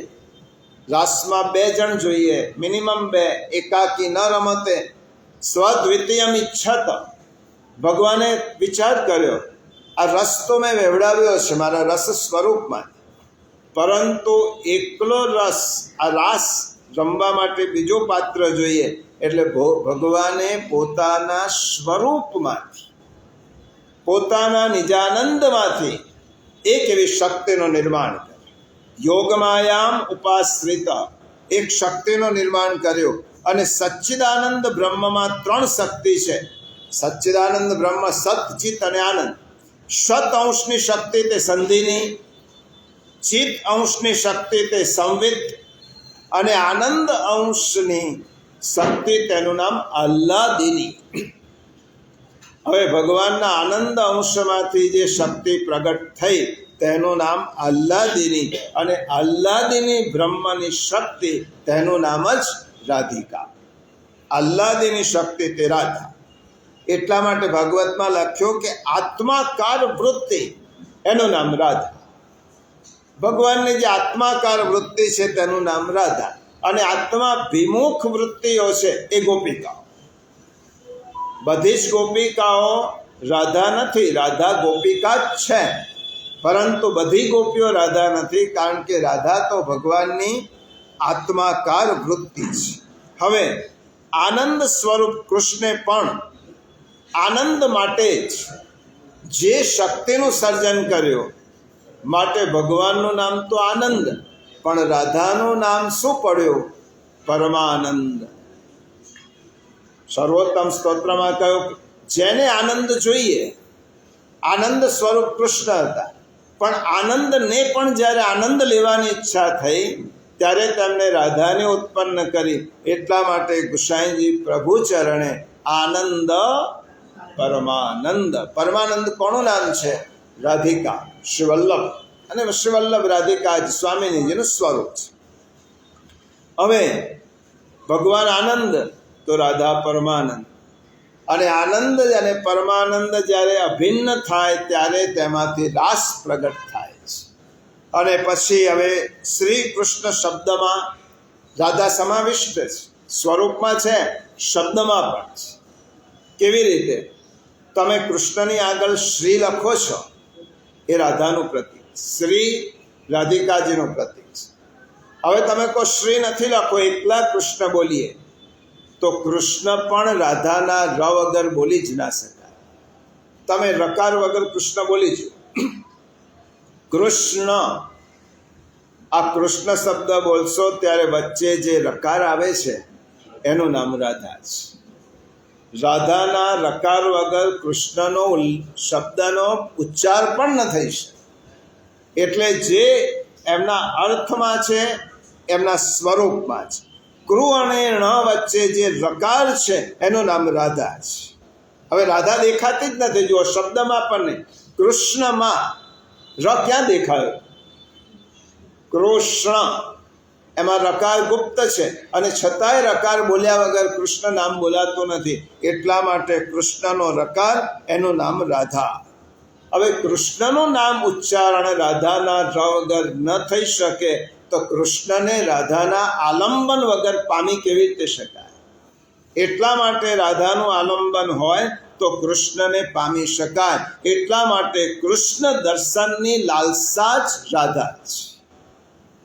રાસમાં 2 જણ જોઈએ, મિનિમમ 2. એકાકી ન રમતે સ્વદ્વિતીયમ ઈચ્છત. ભગવાને વિચાર કર્યો આ રસ તો મેં વેવડાવ્યો છે મારા રસ સ્વરૂપમાં, પરંતુ એકલો રસ, આ રાસ રમવા માટે બીજો પાત્ર જોઈએ. એટલે ભગવાને પોતાના સ્વરૂપમાંથી, પોતાના નિજાનંદમાંથી એક એવી શક્તિનું નિર્માણ કર્યું. યોગમાયામ ઉપાશ્રિત એક શક્તિનું નિર્માણ કર્યું. અને સચ્ચિદાનંદ બ્રહ્મમાં 3 શક્તિ છે. સચ્ચિદાનંદ બ્રહ્મ સત, ચિત અને આનંદ. સત અંશની શક્તિ તે સંધિની, ચિત અંશની શક્તિ તે સંવિત, અને આનંદ અંશની શક્તિ તેનું નામ આહ્લાદિની. હવે ભગવાનના આનંદ અંશમાંથી જે શક્તિ પ્રગટ થઈ તેનું નામ આહ્લાદિની, અને આહ્લાદિની બ્રહ્મની શક્તિ તેનું નામ જ રાધિકા. આહ્લાદિની શક્તિ તે રાધા. એટલા માટે ભાગવતમાં લખ્યો કે આત્માકાર વૃત્તિ એનું નામ રાધા. ભગવાનની જે આત્માકાર વૃત્તિ છે તેનું નામ રાધા, અને આત્માભિમુખ વૃત્તિઓ છે એ ગોપિકાઓ. બધી જ ગોપિકાઓ રાધા નથી, રાધા ગોપિકા જ છે, પરંતુ બધી ગોપીઓ રાધા નથી, કારણ કે રાધા તો ભગવાનની આત્માકાર વૃત્તિ છે. હવે આનંદ સ્વરૂપ કૃષ્ણે પણ આનંદ માટે જ જે શક્તિનું સર્જન કર્યું, માટે ભગવાનનું નામ તો આનંદ, પણ રાધાનું નામ શું પડ્યું? પરમાનંદ. સર્વોત્તમ સ્તોત્રમાં કહ્યું જેને આનંદ જોઈએ, આનંદ સ્વરૂપ કૃષ્ણ હતા, પણ આનંદને પણ જ્યારે આનંદ લેવાની ઈચ્છા થઈ ત્યારે તેમને રાધાને ઉત્પન્ન કરી. એટલા માટે ગુસાઈજી પ્રભુ ચરણે આનંદ પરમાનંદ. પરમાનંદ કોનું નામ છે? રાધિકા, શ્રીવલ્લભ, અને શ્રીવલ્લભ રાધિકા જ સ્વામીજીનું સ્વરૂપ છે. હવે ભગવાન આનંદ તો રાધા પરમાનંદ, અને આનંદ અને પરમાનંદ જ્યારે અભિન્ન થાય ત્યારે તેમાંથી રાસ પ્રગટ થાય છે. અને પછી હવે શ્રી કૃષ્ણ શબ્દમાં રાધા સમાવિષ્ટ છે, સ્વરૂપમાં છે, શબ્દમાં પણ છે. કેવી રીતે? તમે કૃષ્ણની આગળ શ્રી લખો છો, એ રાધાનું પ્રતીક, શ્રી રાધિકાજીનું પ્રતીક છે. હવે તમે કહો શ્રી નથી લખો, એકલા કૃષ્ણ બોલીએ, તો કૃષ્ણ પણ રાધાના ર વગર બોલી જ ના શકાય. તમે રકાર વગર કૃષ્ણ બોલી જુઓ. કૃષ્ણ, આ કૃષ્ણ શબ્દ બોલશો ત્યારે વચ્ચે જે રકાર આવે છે એનું નામ રાધા છે. રાધાના રકાર વગર કૃષ્ણનો શબ્દનો ઉચ્ચાર પણ ન થઈ શકે. એટલે જે એમના અર્થમાં છે, એમના સ્વરૂપમાં છે. કૃ અને ણ વચ્ચે જે રકાર છે એનું નામ રાધા છે. હવે રાધા દેખાતી જ નથી. જુઓ, શબ્દમાં પણ નહીં. કૃષ્ણમાં ર ક્યાં દેખાયો? કૃષ્ણ, એમાં રકાર ગુપ્ત છે, અને છતાંય રકાર બોલ્યા વગર કૃષ્ણ નામ બોલાતું નથી. એટલા માટે કૃષ્ણનો રકાર, એનું નામ રાધા. હવે કૃષ્ણનું નામ ઉચ્ચારણ રાધાના ર વગર ન થઈ શકે તો કૃષ્ણને રાધાના આલંબન વગર પામી કેવી રીતે શકાય? એટલા માટે રાધાનું આલંબન હોય તો કૃષ્ણને પામી શકાય. એટલા માટે કૃષ્ણ દર્શનની લાલસા જ રાધા છે.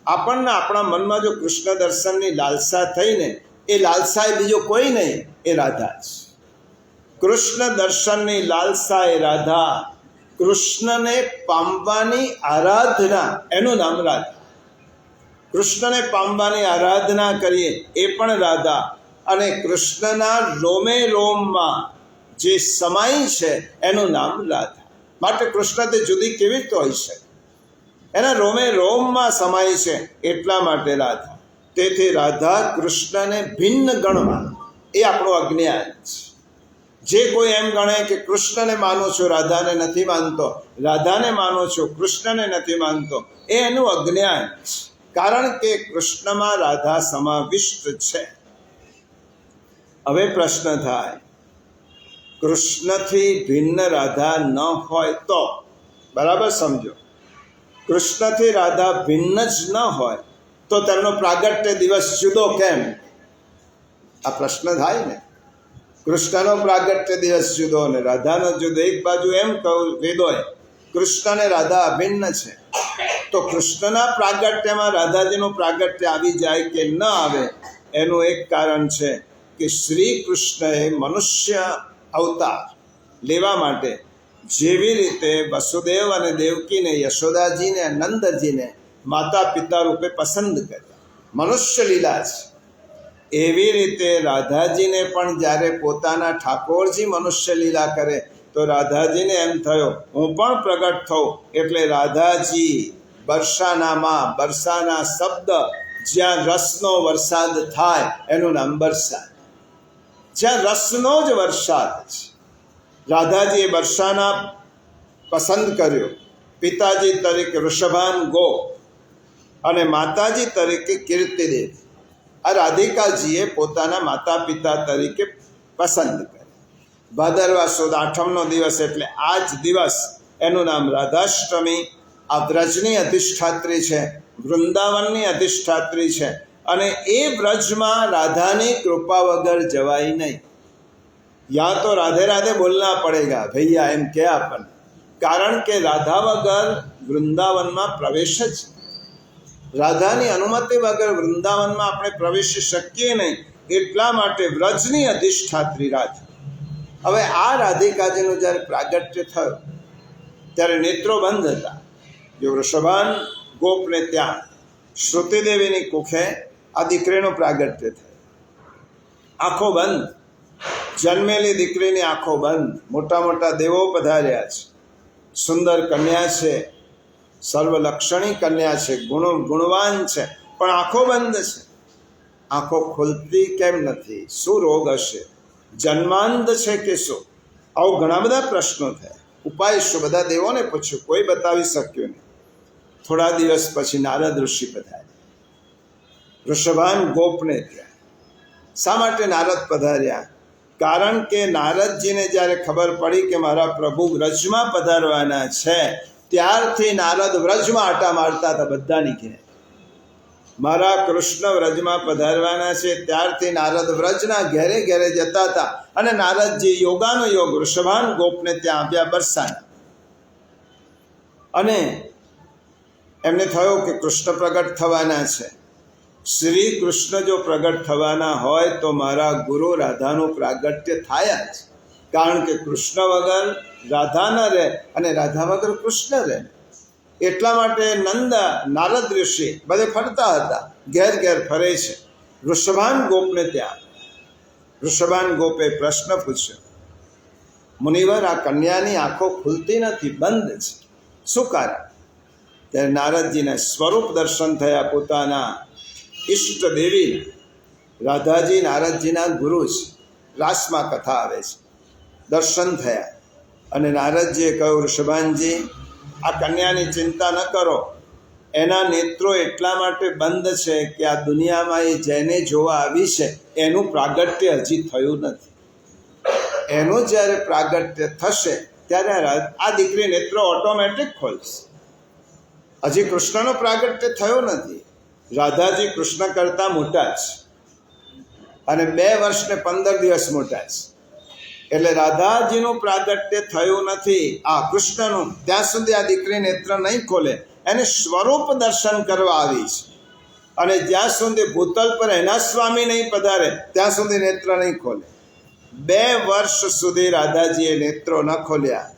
આપણને આપણા મનમાં જો કૃષ્ણ દર્શનની લાલસા થઈને, એ લાલસા એ બીજો કોઈ નહીં, એ રાધા છે. કૃષ્ણ દર્શનની લાલસા એ રાધા. કૃષ્ણને પામવાની આરાધના, એનું નામ રાધા. કૃષ્ણને પામવાની આરાધના કરીએ એ પણ રાધા. અને કૃષ્ણના રોમે રોમમાં જે સમાય છે એનું નામ રાધા. માટે કૃષ્ણથી જુદી કેવી રીતે હોઈ શકે? એના રોમે રોમમાં સમાય છે, એટલા માટે રાધા. તેથી રાધા કૃષ્ણને ભિન્ન ગણવા એ આપણો અજ્ઞાન છે. જે કોઈ એમ ગણે કે કૃષ્ણને માનું છું, રાધાને નથી માનતો, રાધાને માનું છું, કૃષ્ણને નથી માનતો, એ એનું અજ્ઞાન છે. કારણ કે કૃષ્ણમાં રાધા સમાવિષ્ટ છે. હવે પ્રશ્ન થાય, કૃષ્ણથી ભિન્ન રાધા ન હોય તો? બરાબર સમજો. કૃષ્ણથી રાધા ભિન્ન જ ન હોય તો તેમનો પ્રાગટ્ય દિવસ જુદો કેમ? આ પ્રશ્ન થાય ને. કૃષ્ણનો પ્રાગટ્ય દિવસ જુદો અને રાધાનો જુદો. એક બાજુ એમ કહું વેદોએ કૃષ્ણ અને રાધા અભિન્ન છે, તો કૃષ્ણના પ્રાગટ્યમાં રાધાજીનું પ્રાગટ્ય આવી જાય કે ન આવે, એનું એક કારણ છે કે શ્રી કૃષ્ણએ મનુષ્ય અવતાર લેવા માટે જેવી રીતે વસુદેવ અને દેવકીને, યશોદાજીને, નંદજીને માતા પિતા રૂપે પસંદ કર્યા, મનુષ્ય લીલા છે, એવી રીતે રાધાજીને પણ જ્યારે પોતાના ઠાકોરજી મનુષ્ય લીલા કરે તો રાધાજીને એમ થયો હું પણ પ્રગટ થઉં. એટલે રાધાજી બરસાનામાં, બરસાના શબ્દ જ્યાં રસનો વરસાદ થાય એનું નામ બરસાત. જ્યાં રસનો જ વરસાદ છે. રાધાજીએ બરસાના પસંદ કર્યો. પિતાજી તરીકે ઋષભાન ગો અને માતાજી તરીકે કીર્તિદેવી. આ રાધિકાજીએ પોતાના માતા પિતા તરીકે પસંદ કર્યા. ભાદરવા સુદ આઠમનો દિવસ એટલે આ જ દિવસ, એનું નામ રાધાષ્ટમી. આ વ્રજની અધિષ્ઠાત્રી છે, વૃંદાવનની અધિષ્ઠાત્રી છે, અને એ વ્રજમાં રાધાની કૃપા વગર જવાય નહીં. યા તો રાધે રાધે બોલના પડેગા ભૈયા, એમ કે આપણને, કારણ કે રાધા વગર વૃંદાવનમાં પ્રવેશ જ, રાધાની અનુમતિ વગર વૃંદાવનમાં આપણે પ્રવેશી શકીએ નહીં. એટલા માટે વ્રજની અધિષ્ઠાત્રી રાધા. હવે આ રાધિકાજીનું જ્યારે પ્રાગટ્ય થયું ત્યારે નેત્રો બંધ હતા. જો વૃષભાન ગોપને ત્યાં શ્રુતિદેવીની કુખે આ દીકરીનું પ્રાગટ્ય થયું. આંખો બંધ, જન્મેલી દીકરીની આંખો બંધ. મોટા મોટા દેવો પધાર્યા છે, સુંદર કન્યા છે, સર્વલક્ષણી કન્યા છે, ગુણવાન છે, પણ આંખો બંધ છે. આંખો ખુલતી કેમ નથી? શું રોગ હશે? જન્માંધ છે કે શું? આવું ઘણા બધા પ્રશ્નો થયા. ઉપાય શું? બધા દેવોને પૂછ્યું, કોઈ બતાવી શક્યું નહીં. થોડા દિવસ પછી નારદ ઋષિ પધાર્યા વૃષભાન ગોપને ત્યાં. શા માટે નારદ પધાર્યા? કારણ કે નારદજીને જ્યારે ખબર પડી કે મારા પ્રભુ વ્રજમાં પધારવાના છે, ત્યારથી નારદ વ્રજમાં આટા મારતા હતા બધાની ઘેર. મારા કૃષ્ણ વ્રજમાં પધારવાના છે ત્યારથી નારદ વ્રજના ઘેરે ઘેરે જતા હતા. અને નારદજી યોગાનો યોગ વૃષભાન ગોપને ત્યાં આવ્યા બરસાના. અને એમને થયું કે કૃષ્ણ પ્રગટ થવાના છે. શ્રી કૃષ્ણ જો પ્રગટ થવાના હોય તો મારા ગુરુ રાધાનું પ્રાગટ્ય થાય જ, કારણ કે કૃષ્ણ વગર રાધા ન રહે અને રાધા વગર કૃષ્ણ રહે. એટલા માટે નારદ ઋષિ બધે ફરતા હતા, ઘેર ઘેર ફરે છે. વૃષભાન ગોપને ત્યાં વૃષભાન ગોપે પ્રશ્ન પૂછ્યો, મુનિવર, આ કન્યાની આંખો ખુલતી નથી, બંધ છે, શું કારણ? ત્યારે નારદજીને સ્વરૂપ દર્શન થયા પોતાના ઈષ્ટ દેવી. રાધાજી નારદજીના ગુરુ છે, રાસમાં કથા આવે છે. દર્શન થયા અને નારદજીએ કહ્યું, ઋષભાનજી, આ કન્યાની ચિંતા ન કરો. એના નેત્રો એટલા માટે બંધ છે કે આ દુનિયામાં એ જેને જોવા આવી છે એનું પ્રાગટ્ય હજી થયું નથી. એનું જ્યારે પ્રાગટ્ય થશે ત્યારે આ દીકરી નેત્રો ઓટોમેટિક ખોલશે. હજી કૃષ્ણનો પ્રાગટ્ય થયો નથી. રાધાજી કૃષ્ણ કરતાં મોટા છે અને 2 વર્ષ ને 15 દિવસ મોટા છે. એટલે રાધાજીનું પ્રાગટ્ય થયું નથી, આ કૃષ્ણનું, ત્યાં સુધી આ દીકરી નેત્ર નહીં ખોલે. એને સ્વરૂપ દર્શન કરવા આવી છે. અને જ્યાં સુધી ભૂતલ પર એના સ્વામી નહીં પધારે ત્યાં સુધી નેત્ર નહીં ખોલે. 2 વર્ષ સુધી રાધાજીએ નેત્રો ન ખોલ્યા.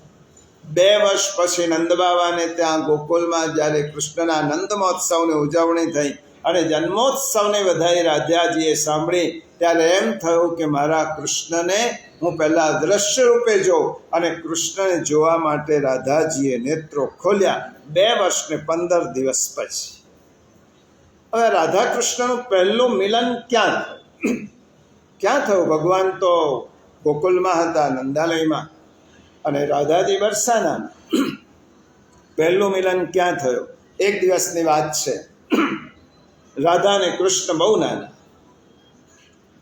2 વર્ષ પછી નંદબાવાને ત્યાં ગોકુલમાં જ્યારે કૃષ્ણના નંદ મહોત્સવની ઉજવણી થઈ અને જન્મોત્સવની વધાઈ રાધાજીએ સાંભળી ત્યારે એમ થયું કે મારા કૃષ્ણને હું પહેલાં દ્રશ્ય રૂપે જોઉં. અને કૃષ્ણને જોવા માટે રાધાજીએ નેત્રો ખોલ્યા 2 વર્ષ ને 15 દિવસ પછી. હવે રાધા કૃષ્ણનું પહેલું મિલન ક્યાં થયું? ક્યાં થયું? ભગવાન તો ગોકુલમાં હતા, નંદાલયમાં, અને રાધાજી બરસાનામાં. પહેલું મિલન ક્યાં થયું? એક દિવસની વાત છે. રાધા અને કૃષ્ણ બહુ નાના,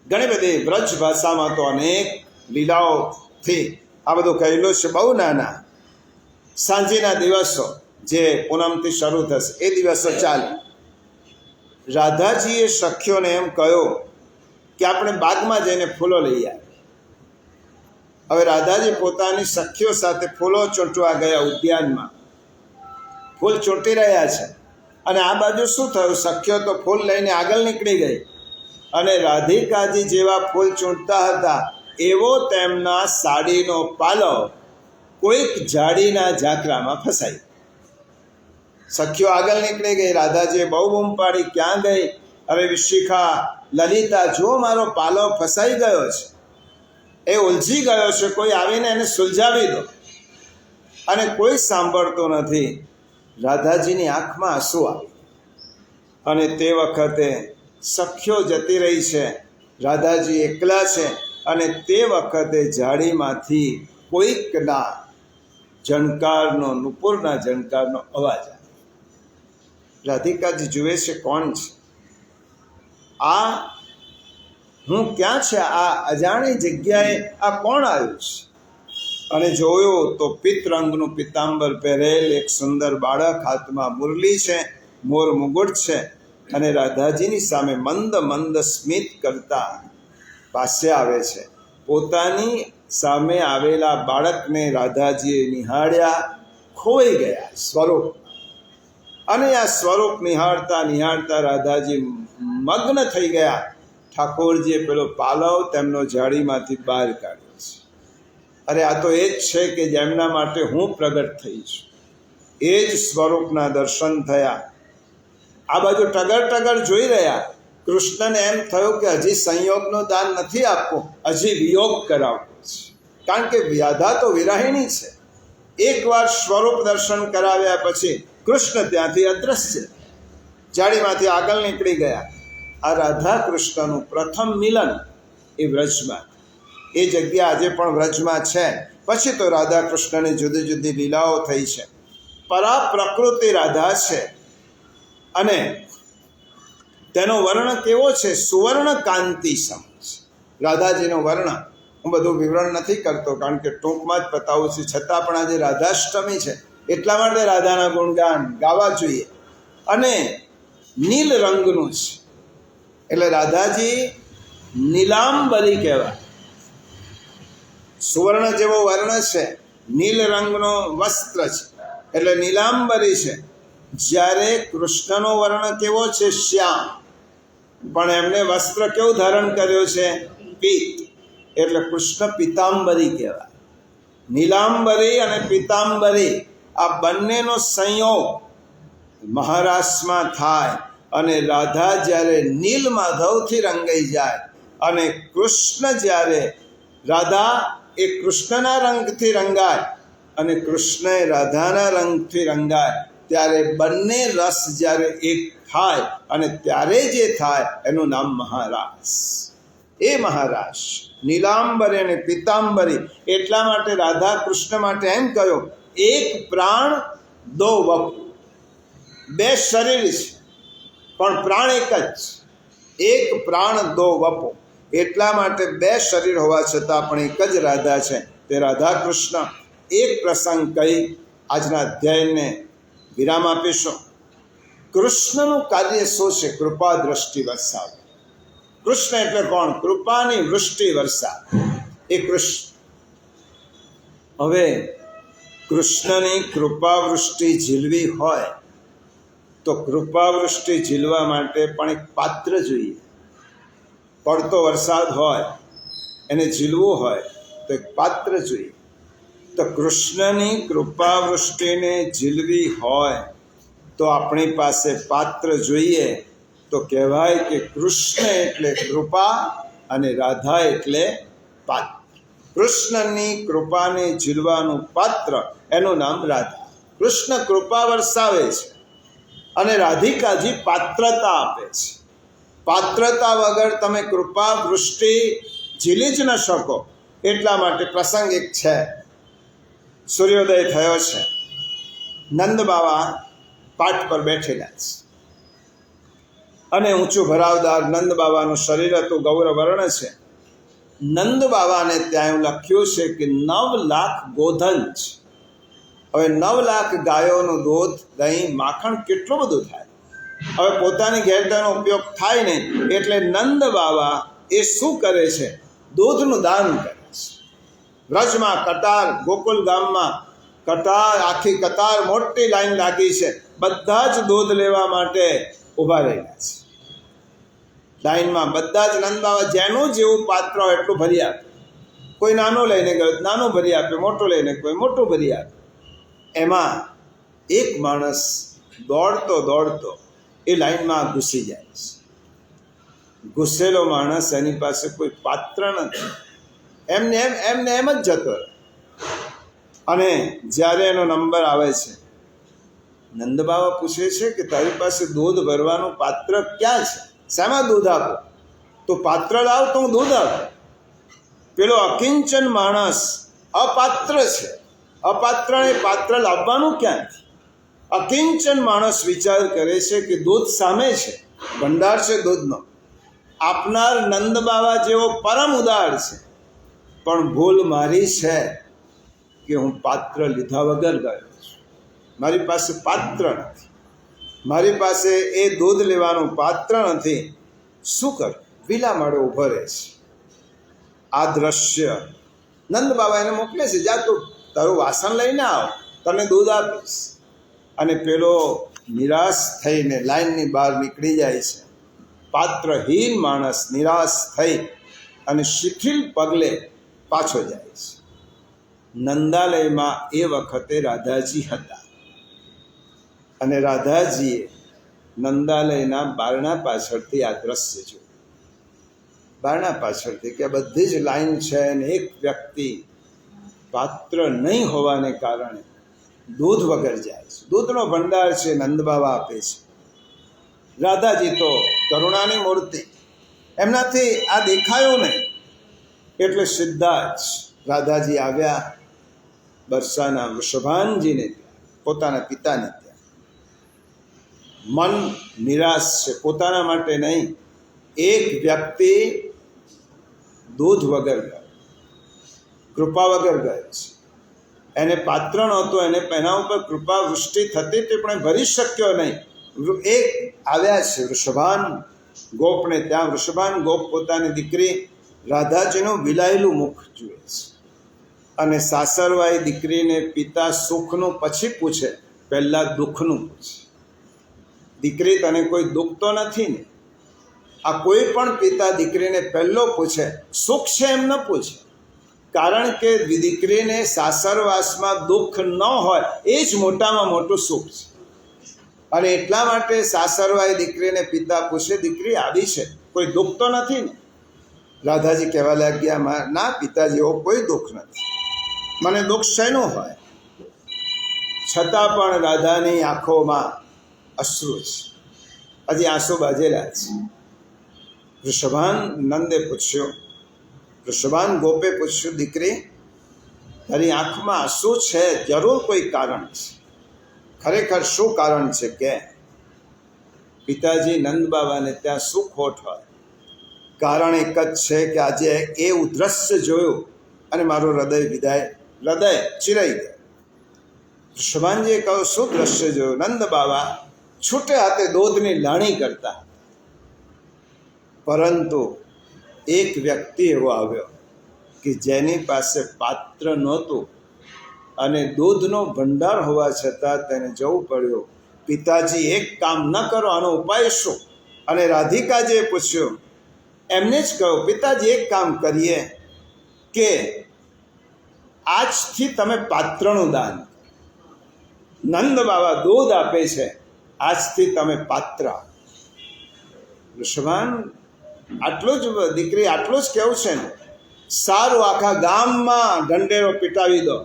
ઘણી બધી વ્રજ ભાષામાં તો અનેક લીલાઓથી આ બધું કહેલું છે. બહુ નાના, સાંજના દિવસો જે પૂનમથી શરૂ થશે એ દિવસો ચાલે. રાધાજીએ સખીઓને એમ કહ્યું કે આપણે બાગમાં જઈને ફૂલો લઈ આવ્યા. હવે રાધાજી પોતાની સખીઓ સાથે ફૂલો ચોંટવા ગયા ઉદ્યાનમાં. ફૂલ ચોંટી રહ્યા છે અને આ બાજુ શું થયું? સખીઓ તો ફૂલ લઈને આગળ નીકળી ગઈ અને રાધિકાજી જેવા ફૂલ ચોંટતા હતા એવો તેમના સાડીનો પાલો કોઈક ઝાડીના ઝાંખરામાં ફસાઈ. સખીઓ આગળ નીકળી ગઈ. રાધાજીએ બહુ બૂમ પાડી, ક્યાં ગઈ? અરે વિશિખા, લલિતા, જો મારો પાલો ફસાઈ ગયો છે, એ ઉલઝી ગયો છે, કોઈ આવીને એને સુલઝાવી દો. અને કોઈ સાંભળતું નથી. રાધાજીની આંખમાં આંસુ આવી અને તે વખતે સખીઓ જતી રહી છે, રાધાજી એકલા છે. અને તે વખતે ઝાડીમાંથી કોઈકના ઝણકારનો, નુપુરના ઝણકારનો અવાજ આવે. રાધિકાજી જુએ છે કોણ છે. આ હું ક્યાં છે, આ અજાણી જગ્યાએ આ કોણ આવ્યું છે? અને જોયો તો પિત્ત રંગનું પિતાંબર પહેરેલ એક સુંદર બાળક, હાથમાં મુરલી છે, મોર મુગુટ છે, અને રાધાજીની સામે મંદ મંદ સ્મિત કરતા પાસે આવે છે. પોતાની સામે આવેલા બાળકને રાધાજીએ નિહાળ્યા, ખોઈ ગયા સ્વરૂપ. અને આ સ્વરૂપ નિહાળતા નિહાળતા રાધાજી મગ્ન થઈ ગયા. ઠાકોરજીએ પેલો પાલવ તેમનો જાળીમાંથી બહાર કાઢ્યો છે. અરે આ તો એ જ છે કે જેમના માટે હું પ્રગટ થઈ છું. એ જ સ્વરૂપના દર્શન થયા. આ બાજુ ટગર ટગર જોઈ રહ્યા. કૃષ્ણને એમ થયું કે હજી સંયોગનો દાન નથી આપવો, હજી વિયોગ કરાવવો છે. કારણ કે વ્યાધા તો વિરાહિણી છે. એકવાર સ્વરૂપ દર્શન કરાવ્યા પછી કૃષ્ણ ત્યાંથી અદ્રશ્ય, જાળીમાંથી આગળ નીકળી ગયા. આ રાધા કૃષ્ણનું પ્રથમ મિલન એ વ્રજમાં, એ જગ્યા આજે પણ વ્રજમાં છે. પછી તો રાધા કૃષ્ણની જુદી જુદી લીલાઓ થઈ છે. પરા પ્રકૃતિ રાધા છે અને તેનો વર્ણ કેવો છે? સુવર્ણ કાંતિ સમ છે રાધાજીનો વર્ણ. હું બધું વિવરણ નથી કરતો કારણ કે ટૂંકમાં જ બતાવું છું. છતાં પણ આજે રાધાષ્ટમી છે એટલા માટે રાધાના ગુણગાન ગાવા જોઈએ. અને નીલ રંગનું છે એટલે રાધાજી નીલાંબરી કહેવાય. સુવર્ણ જેવો વર્ણ છે, નીલ રંગનો વસ્ત્ર છે એટલે નીલાંબરી છે. જ્યારે કૃષ્ણનો વર્ણ કેવો છે? શ્યામ. પણ એમને વસ્ત્ર કેવું ધારણ કર્યો છે? પીત. એટલે કૃષ્ણ પિતાંબરી કહેવાય. નીલાંબરી અને પિતાંબરી આ બંનેનો સંયોગ મહારાષ્ટ્રમાં થાય અને રાધા જ્યારે નીલ માધવથી રંગાઈ જાય અને કૃષ્ણ જ્યારે રાધા એ કૃષ્ણના રંગથી રંગાય અને કૃષ્ણ રાધાના રંગથી રંગાય ત્યારે બંને રસ જ્યારે એક થાય અને ત્યારે જે થાય એનું નામ મહારાસ. એ મહારાસ નીલાંબરી અને પિતાંબરી. એટલા માટે રાધા કૃષ્ણ માટે એમ કહ્યું, એક પ્રાણ દો વપુ. બે શરીર છે પણ પ્રાણ એક જ. એક પ્રાણ દો વપુ. એટલા માટે બે શરીર હોવા છતાં પણ એક જ રાધા છે, તે રાધા કૃષ્ણ. એક પ્રસંગ કહી આજના અધ્યાયને વિરામ આપીશું. કૃષ્ણનું કાર્ય શું છે? કૃપા દ્રષ્ટિ વરસાવ. કૃષ્ણ એટલે કોણ? કૃપાની વૃષ્ટિ વરસાવ એ કૃષ્ણ. હવે કૃષ્ણની કૃપા વૃષ્ટિ ઝીલવી હોય તો કૃપા વૃષ્ટિ ઝીલવા માટે પણ એક પાત્ર જોઈએ. પડતો વરસાદ હોય એને ઝીલવું હોય તો એક પાત્ર જોઈએ. તો કૃષ્ણની કૃપા વૃષ્ટિને ઝીલવી હોય તો આપણી પાસે પાત્ર જોઈએ. તો કહેવાય કે કૃષ્ણ એટલે કૃપા અને રાધા એટલે પાત્ર. કૃષ્ણની કૃપાને ઝીલવાનું પાત્ર એનું નામ રાધા. કૃષ્ણ કૃપા વરસાવે છે અને રાધિકાજી પાત્રતા આપે છે. પાત્રતા વગર તમે કૃપા વૃષ્ટિ ઝીલી જ ન શકો. એટલા માટે પ્રસંગ એક છે. સૂર્યોદય થયો છે, નંદ બાવા પાટ પર બેઠેલા છે અને ઊંચું ભરાવદાર નંદ બાવાનું શરીર હતું, ગૌરવર્ણ છે. નંદ બાવાને ત્યાં લખ્યું છે કે 9 લાખ ગોધન છે. હવે 9 લાખ ગાયોનું દૂધ, દહીં, માખણ કેટલું બધું થાય. હવે પોતાની ઘેર તેનો ઉપયોગ થાય નહીં એટલે નંદ બાવા એ શું કરે છે? દૂધનું દાન કરે છે. વ્રજમાં કતાર, ગોકુલ ગામમાં કતાર, આખી કતાર મોટી લાઈન લાગી છે. બધા જ દૂધ લેવા માટે ઊભા રહેલા છે લાઈનમાં. બધા જ નંદ બાવા જેનું જેવું પાત્ર હોય એટલું ભરી આપે. કોઈ નાનું લઈને ગયો નાનું ભરી આપે, મોટું લઈને કોઈ મોટું ભરી આપે. એમાં એક માણસ દોડતો દોડતો એ લાઈનમાં ઘૂસી જાય છે. ઘૂસેલો માણસ, એની પાસે કોઈ પાત્ર નથી, એમને એમ જ જતો રહે. અને જ્યારે એનો નંબર આવે છે, નંદ બાવા પૂછે છે કે તારી પાસે દૂધ ભરવાનું પાત્ર ક્યાં છે? શામાં દૂધ આપો? તો પાત્ર લાવ તો હું દૂધ આપું. પેલો અકિંચન માણસ અપાત્ર છે. અપાત્રને પાત્ર લાવવાનું ક્યાંથી? અકિંચન માણસ વિચાર કરે છે કે દૂધ સામે છે, ભંડાર છે દૂધનો, આપનાર નંદ બાવા જેવો પરમ ઉદાર છે, પણ ભૂલ મારી છે કે હું પાત્ર લીધા વગર ગયો છું. મારી પાસે પાત્ર નથી, મારી પાસે એ દૂધ લેવાનું પાત્ર નથી. શું કર? વિલા માળે ઊભો રહે છે. આ દ્રશ્ય નંદ બાબા એને મોકલે છે, જા તું તારું વાસણ લઈને આવ, તને દૂધ આપીશ. અને પેલો નિરાશ થઈને લાઈનની બહાર નીકળી જાય છે. પાત્રહીન માણસ નિરાશ થઈ અને શિથિલ પગલે પાછો જાય છે. નંદાલયમાં એ વખતે રાધાજી હતા અને રાધાજીએ નંદાલયના બારણા પાછળથી આ દ્રશ્ય જોયું. બારણા પાછળથી કે બધી જ લાઈન છે અને એક વ્યક્તિ પાત્ર નહીં હોવાને કારણે દૂધ વગર જાય છે. દૂધનો ભંડાર છે, નંદબાવા આપે છે. રાધાજી તો કરુણાની મૂર્તિ, એમનાથી આ દેખાયું નહીં એટલે સીધા જ રાધાજી આવ્યા બરસાના વૃષભાનજીને ત્યાં, પોતાના પિતાને ત્યાં. મન નિરાશ છે, પોતાના માટે નહીં. એક વ્યક્તિ દૂધ વગર ગયો, કૃપા વગર ગયો છે. એને પાત્ર નહોતો, એને એના ઉપર કૃપા વૃષ્ટિ થતી તે પણ ભરી શક્યો નહીં. એક આવ્યા છે વૃષભાન ગોપને ત્યાં. વૃષભાન ગોપ પોતાની દીકરી રાધાજીનું વિલાયેલું મુખ જુએ છે અને સાસરવાઈ દીકરીને પિતા સુખનું પછી પૂછે, પહેલાં દુઃખનું પૂછે. દીકરી તને કોઈ દુઃખ તો નથી ને? આ કોઈ પણ પિતા દીકરીને પહેલો પૂછે, સુખ છે એમ ન પૂછે. કારણ કે દીકરીને સાસરવાસમાં દુઃખ ન હોય એ જ મોટામાં મોટું સુખ છે. અને એટલા માટે સાસરવાઈ દીકરીને પિતા પૂછે, દીકરી આવી છે, કોઈ દુઃખ તો નથી ને? રાધાજી કહેવા લાગ્યા, ના પિતાજી, એવો કોઈ દુઃખ નથી, મને દુઃખ શેનું હોય? છતાં પણ રાધાની આંખોમાં અશ્રુ છે, હજી આંસુ બાજેલા છે. વૃષભાન નંદે પૂછ્યું, વૃષભાન ગોપે પૂછ્યું, દીકરી તારી આંખમાં આંસુ છે, જરૂર કોઈ કારણ છે, ખરેખર શું કારણ છે કે? પિતાજી નંદ બાબાને ત્યાં શું ખોટ હોય? કારણ એક જ છે કે આજે એ દ્રશ્ય જોયું અને મારું હૃદય ચિરાઈ ગયું. વૃષભાનજીએ કહ્યું, શું દ્રશ્ય જોયું? નંદ બાબા છૂટે હાથે દૂધની લાણી કરતા, પરંતુ એક વ્યક્તિ એવો આવ્યો કે જેની પાસે પાત્ર નહોતું અને દૂધનો ભંડાર હોવા છતાં તેને જવું પડ્યું. પિતાજી, એક કામ ન કરો, આનો ઉપાય શું? અને રાધિકાજીએ પૂછ્યું, એમને જ કહ્યું, પિતાજી એક કામ કરીએ કે આજથી તમે પાત્રનું દાન. નંદ બાબા દૂધ આપે છે, આજથી તમે પાત્ર. વૃષભાન આટલું જ, દીકરી આટલું જ કેવું છે ને? સારું, આખા ગામમાં ઢંઢેરો પીટાવી દો.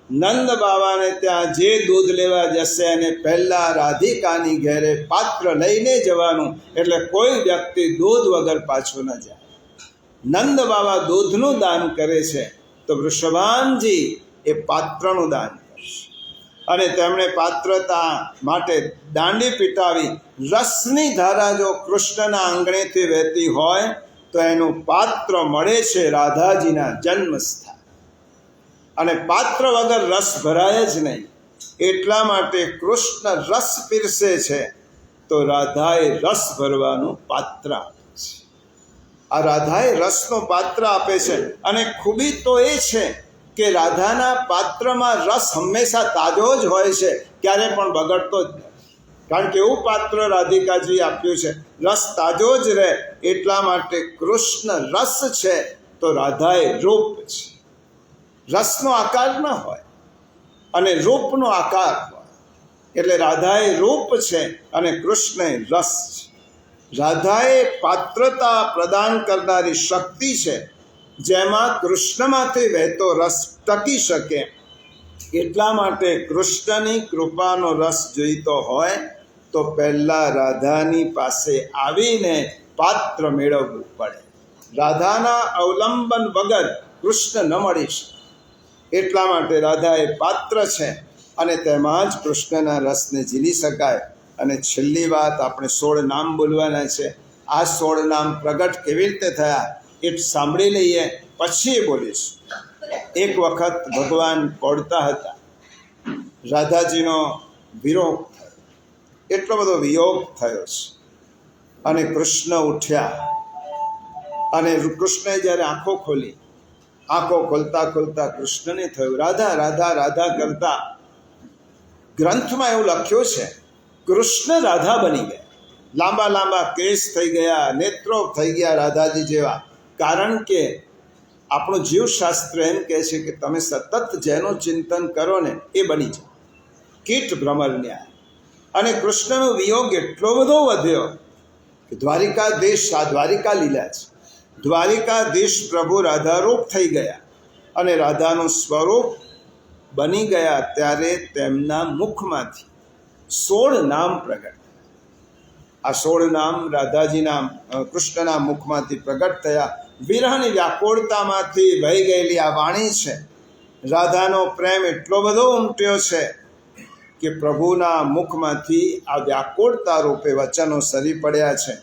નંદ બાબાને ત્યાં જે દૂધ લેવા જશે અને પહેલાં રાધિકાની ઘેરે પાત્ર લઈને જવાનું, એટલે કોઈ વ્યક્તિ દૂધ વગર પાછો ન જાય. નંદ બાબા દૂધનું દાન કરે છે તો વૃષભાનજી એ પાત્રનું દાન કરશે. અને તેમણે પાત્રતા માટે દાંડી પીટાવી. રસની ધારા જો કૃષ્ણના આંગણેથી વહેતી હોય તો એનું પાત્ર મળે છે રાધાજીના જન્મસ્થાન. અને પાત્ર વગર રસ ભરાય જ નહીં. એટલા માટે કૃષ્ણ રસ પીરસે છે તો રાધાએ રસ ભરવાનું પાત્ર આપે છે. આ રાધાએ રસનું પાત્ર આપે છે. અને ખૂબી તો એ છે કે રાધાના પાત્રમાં રસ હંમેશા તાજો જ હોય છે, ક્યારે પણ બગડતો જ નથી. કારણ કે એવું પાત્ર રાધિકાજી આપ્યું છે, રસ તાજો જ રહે. એટલા માટે કૃષ્ણ રસ છે તો રાધાએ રૂપ છે. રસનો આકાર ન હોય અને રૂપનો આકાર હોય, એટલે રાધાએ રૂપ છે અને કૃષ્ણએ રસ છે. રાધાએ પાત્રતા પ્રદાન કરનારી શક્તિ છે, જેમાં કૃષ્ણમાંથી વહેતો રસ ટકી શકે. એટલા માટે કૃષ્ણની કૃપાનો રસ જોઈતો હોય તો પહેલાં રાધાની પાસે આવીને પાત્ર મેળવવું પડે. રાધાના અવલંબન વગર કૃષ્ણ ન મળી શકે. એટલા માટે રાધા એ પાત્ર છે અને તેમાં જ કૃષ્ણના રસને ઝીલી શકાય. અને છેલ્લી વાત, આપણે 16 નામ બોલવાના છે. આ 16 નામ પ્રગટ કેવી રીતે થયા એ સાંભળી લઈએ, પછી બોલીશ. એક વખત ભગવાન પહોંચતા હતા, રાધાજીનો વિરોહ થયો, એટલો બધો વિયોગ થયો છે. અને કૃષ્ણ ઉઠ્યા અને કૃષ્ણએ જ્યારે આંખો ખોલી, આંખો ખોલતા ખોલતા કૃષ્ણને થયું રાધા રાધા રાધા કરતા. ગ્રંથમાં એવું લખ્યું છે કૃષ્ણ રાધા બની ગયા, લાંબા લાંબા કેસ થઈ ગયા, નેત્રો થઈ ગયા રાધાજી જેવા. કારણ કે આપણું જીવશાસ્ત્ર એમ કહે છે કે તમે સતત જેનું ચિંતન કરો ને એ બની જાય. કીટ ભ્રમર ન્યાય. અને કૃષ્ણનો વિયોગ એટલો બધો વધ્યો કે દ્વારિકાધીશ, આ દ્વારિકા લીલા છે, દ્વારિકાધીશ પ્રભુ રાધારૂપ થઈ ગયા અને રાધાનું સ્વરૂપ બની ગયા. ત્યારે તેમના મુખમાંથી 16 નામ પ્રગટ. આ 16 નામ રાધાજીના કૃષ્ણના મુખમાંથી પ્રગટ થયા. વિરહની વ્યાકુળતામાંથી વહી ગયેલી આ વાણી છે. રાધાનો પ્રેમ એટલો બધો ઉમટ્યો છે કે પ્રભુના મુખમાંથી આ વ્યાકુળતા રૂપે વચનો સરી પડ્યા છે.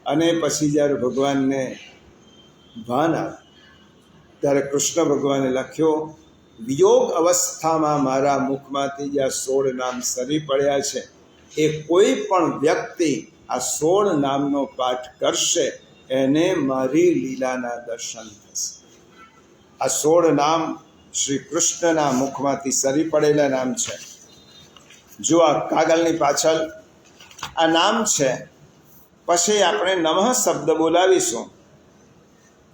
અને પછી જ્યારે ભગવાનને ભાન આવે ત્યારે કૃષ્ણ ભગવાને લખ્યો, વિયોગ અવસ્થામાં મારા મુખમાંથી જે આ 16 નામ સરી પડ્યા છે, એ કોઈ પણ વ્યક્તિ આ 16 નામનો પાઠ કરશે એને મારી લીલાના દર્શન થશે. આ 16 નામ શ્રી કૃષ્ણના મુખમાંથી સરી પડેલા નામ છે. જો આ કાગળની પાછળ આ નામ છે, પછી આપણે નમઃ શબ્દ બોલાવીશું.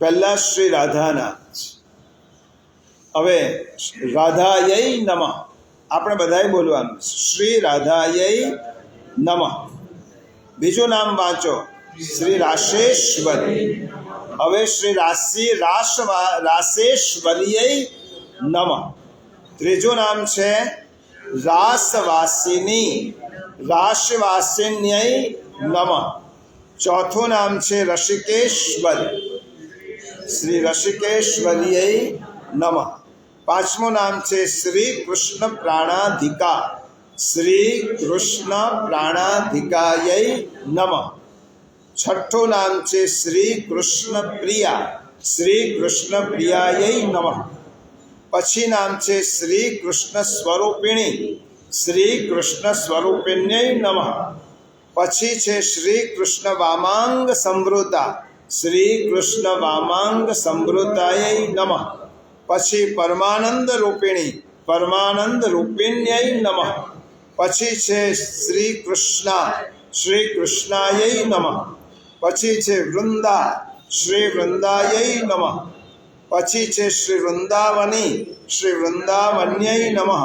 પહેલા શ્રી રાધાના છે. હવે રાધાય નમઃ આપણે બધાએ બોલવાનું છે, શ્રી રાધાય નમઃ. બીજું નામ વાંચો, શ્રી રાશેશ્વરી. હવે શ્રી રાશેશ્વરીય નમઃ. ત્રીજું નામ છે રાસવાસિની, રાશવાસિન્યય નમઃ. ચોથું નામ છે ઋષિકેશ્વરી, શ્રી ઋષિકેશ્વરીય નમઃ. પાંચમું નામ છે શ્રી કૃષ્ણ પ્રાણાધિકા, શ્રી કૃષ્ણ પ્રાણાધિકાય નમઃ. છઠ્ઠું નામ છે શ્રી કૃષ્ણ પ્રિયા, શ્રી કૃષ્ણ પ્રિયાય નમઃ. પછી નામ છે શ્રી કૃષ્ણ સ્વરૂપિણી, શ્રી કૃષ્ણ સ્વરૂપિણ્યય નમઃ. પછી છે શ્રી કૃષ્ણ વામાંગ સંવૃતા, શ્રી કૃષ્ણ વામાંગ સંવૃતાય નમઃ. પછી પરમાનંદ રૂપિણી, પરમાનંદ રૂપિણ્યય નમઃ. પછી છે શ્રી કૃષ્ણાય નમઃ. પછી છે વૃંદા, શ્રી વૃંદાય નમઃ. પછી છે શ્રી વૃંદાવની, શ્રી વૃંદાવન્યય નમઃ.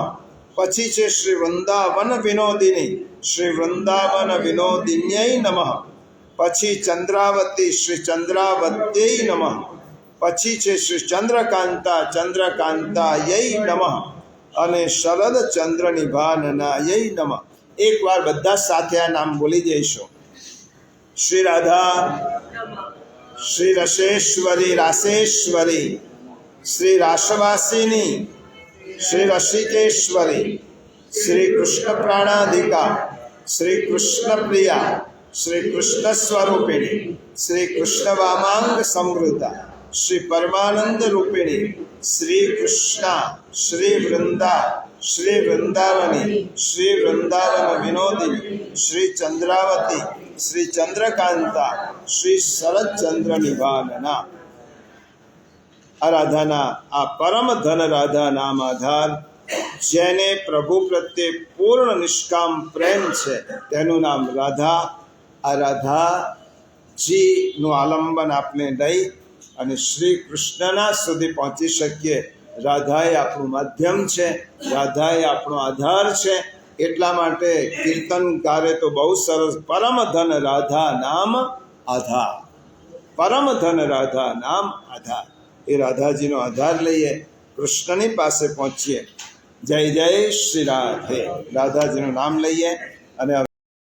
પછી છે શ્રી વૃંદાવન વિનોદિની, શ્રી વૃંદાવન વિનોદિન્યય નમઃ. પછી ચંદ્રાવતી, શ્રી ચંદ્રાવત્યય નમઃ. પછી છે શ્રી ચંદ્રકાંતા, ચંદ્રકાંતાય નમઃ. અને શરદ ચંદ્ર નિભાનનાય નમઃ. એકવાર બધા સાથે આ નામ બોલી જઈશું. શ્રી રાધા, શ્રી રસેશ્વરી રાસેશ્વરી, શ્રી રાશવાસિની, શ્રી ઋષિકેશ્વરી, શ્રી કૃષ્ણ પ્રાણાધિકા, શ્રી કૃષ્ણ પ્રિયા, શ્રી કૃષ્ણ સ્વરૂપિણી, શ્રી કૃષ્ણ વામાંગ સમૃદ્ધા, શ્રી પરમાનંદ રૂપિણી, શ્રી કૃષ્ણ, શ્રી વૃંદા, શ્રી વૃંદાવની, શ્રી વૃંદાવન વિનોદિની, શ્રી ચંદ્રાવતી, શ્રી ચંદ્રકાંતા, શ્રી શરદચંદ્ર નિભાનના. આ રાધાના આ પરમ ધન રાધા નામ આધાર, જેને પ્રભુ પ્રત્યે પૂર્ણ નિષ્કામ પ્રેમ છે તેનું નામ રાધા. આ રાધાજીનું આલંબન આપણે લઈ અને શ્રી કૃષ્ણના સુધી પહોંચી શકીએ. રાધા એ આપણું માધ્યમ છે, રાધા એ આપણો આધાર છે. એટલા માટે કીર્તનકારે તો બહુ સરસ, પરમ ધન રાધા નામ આધાર, પરમ ધન રાધા નામ આધાર. એ રાધાજીનો આધાર લઈએ, કૃષ્ણની પાસે પહોંચીએ. જય જય શ્રી રાધે. રાધાજીનું નામ લઈએ અને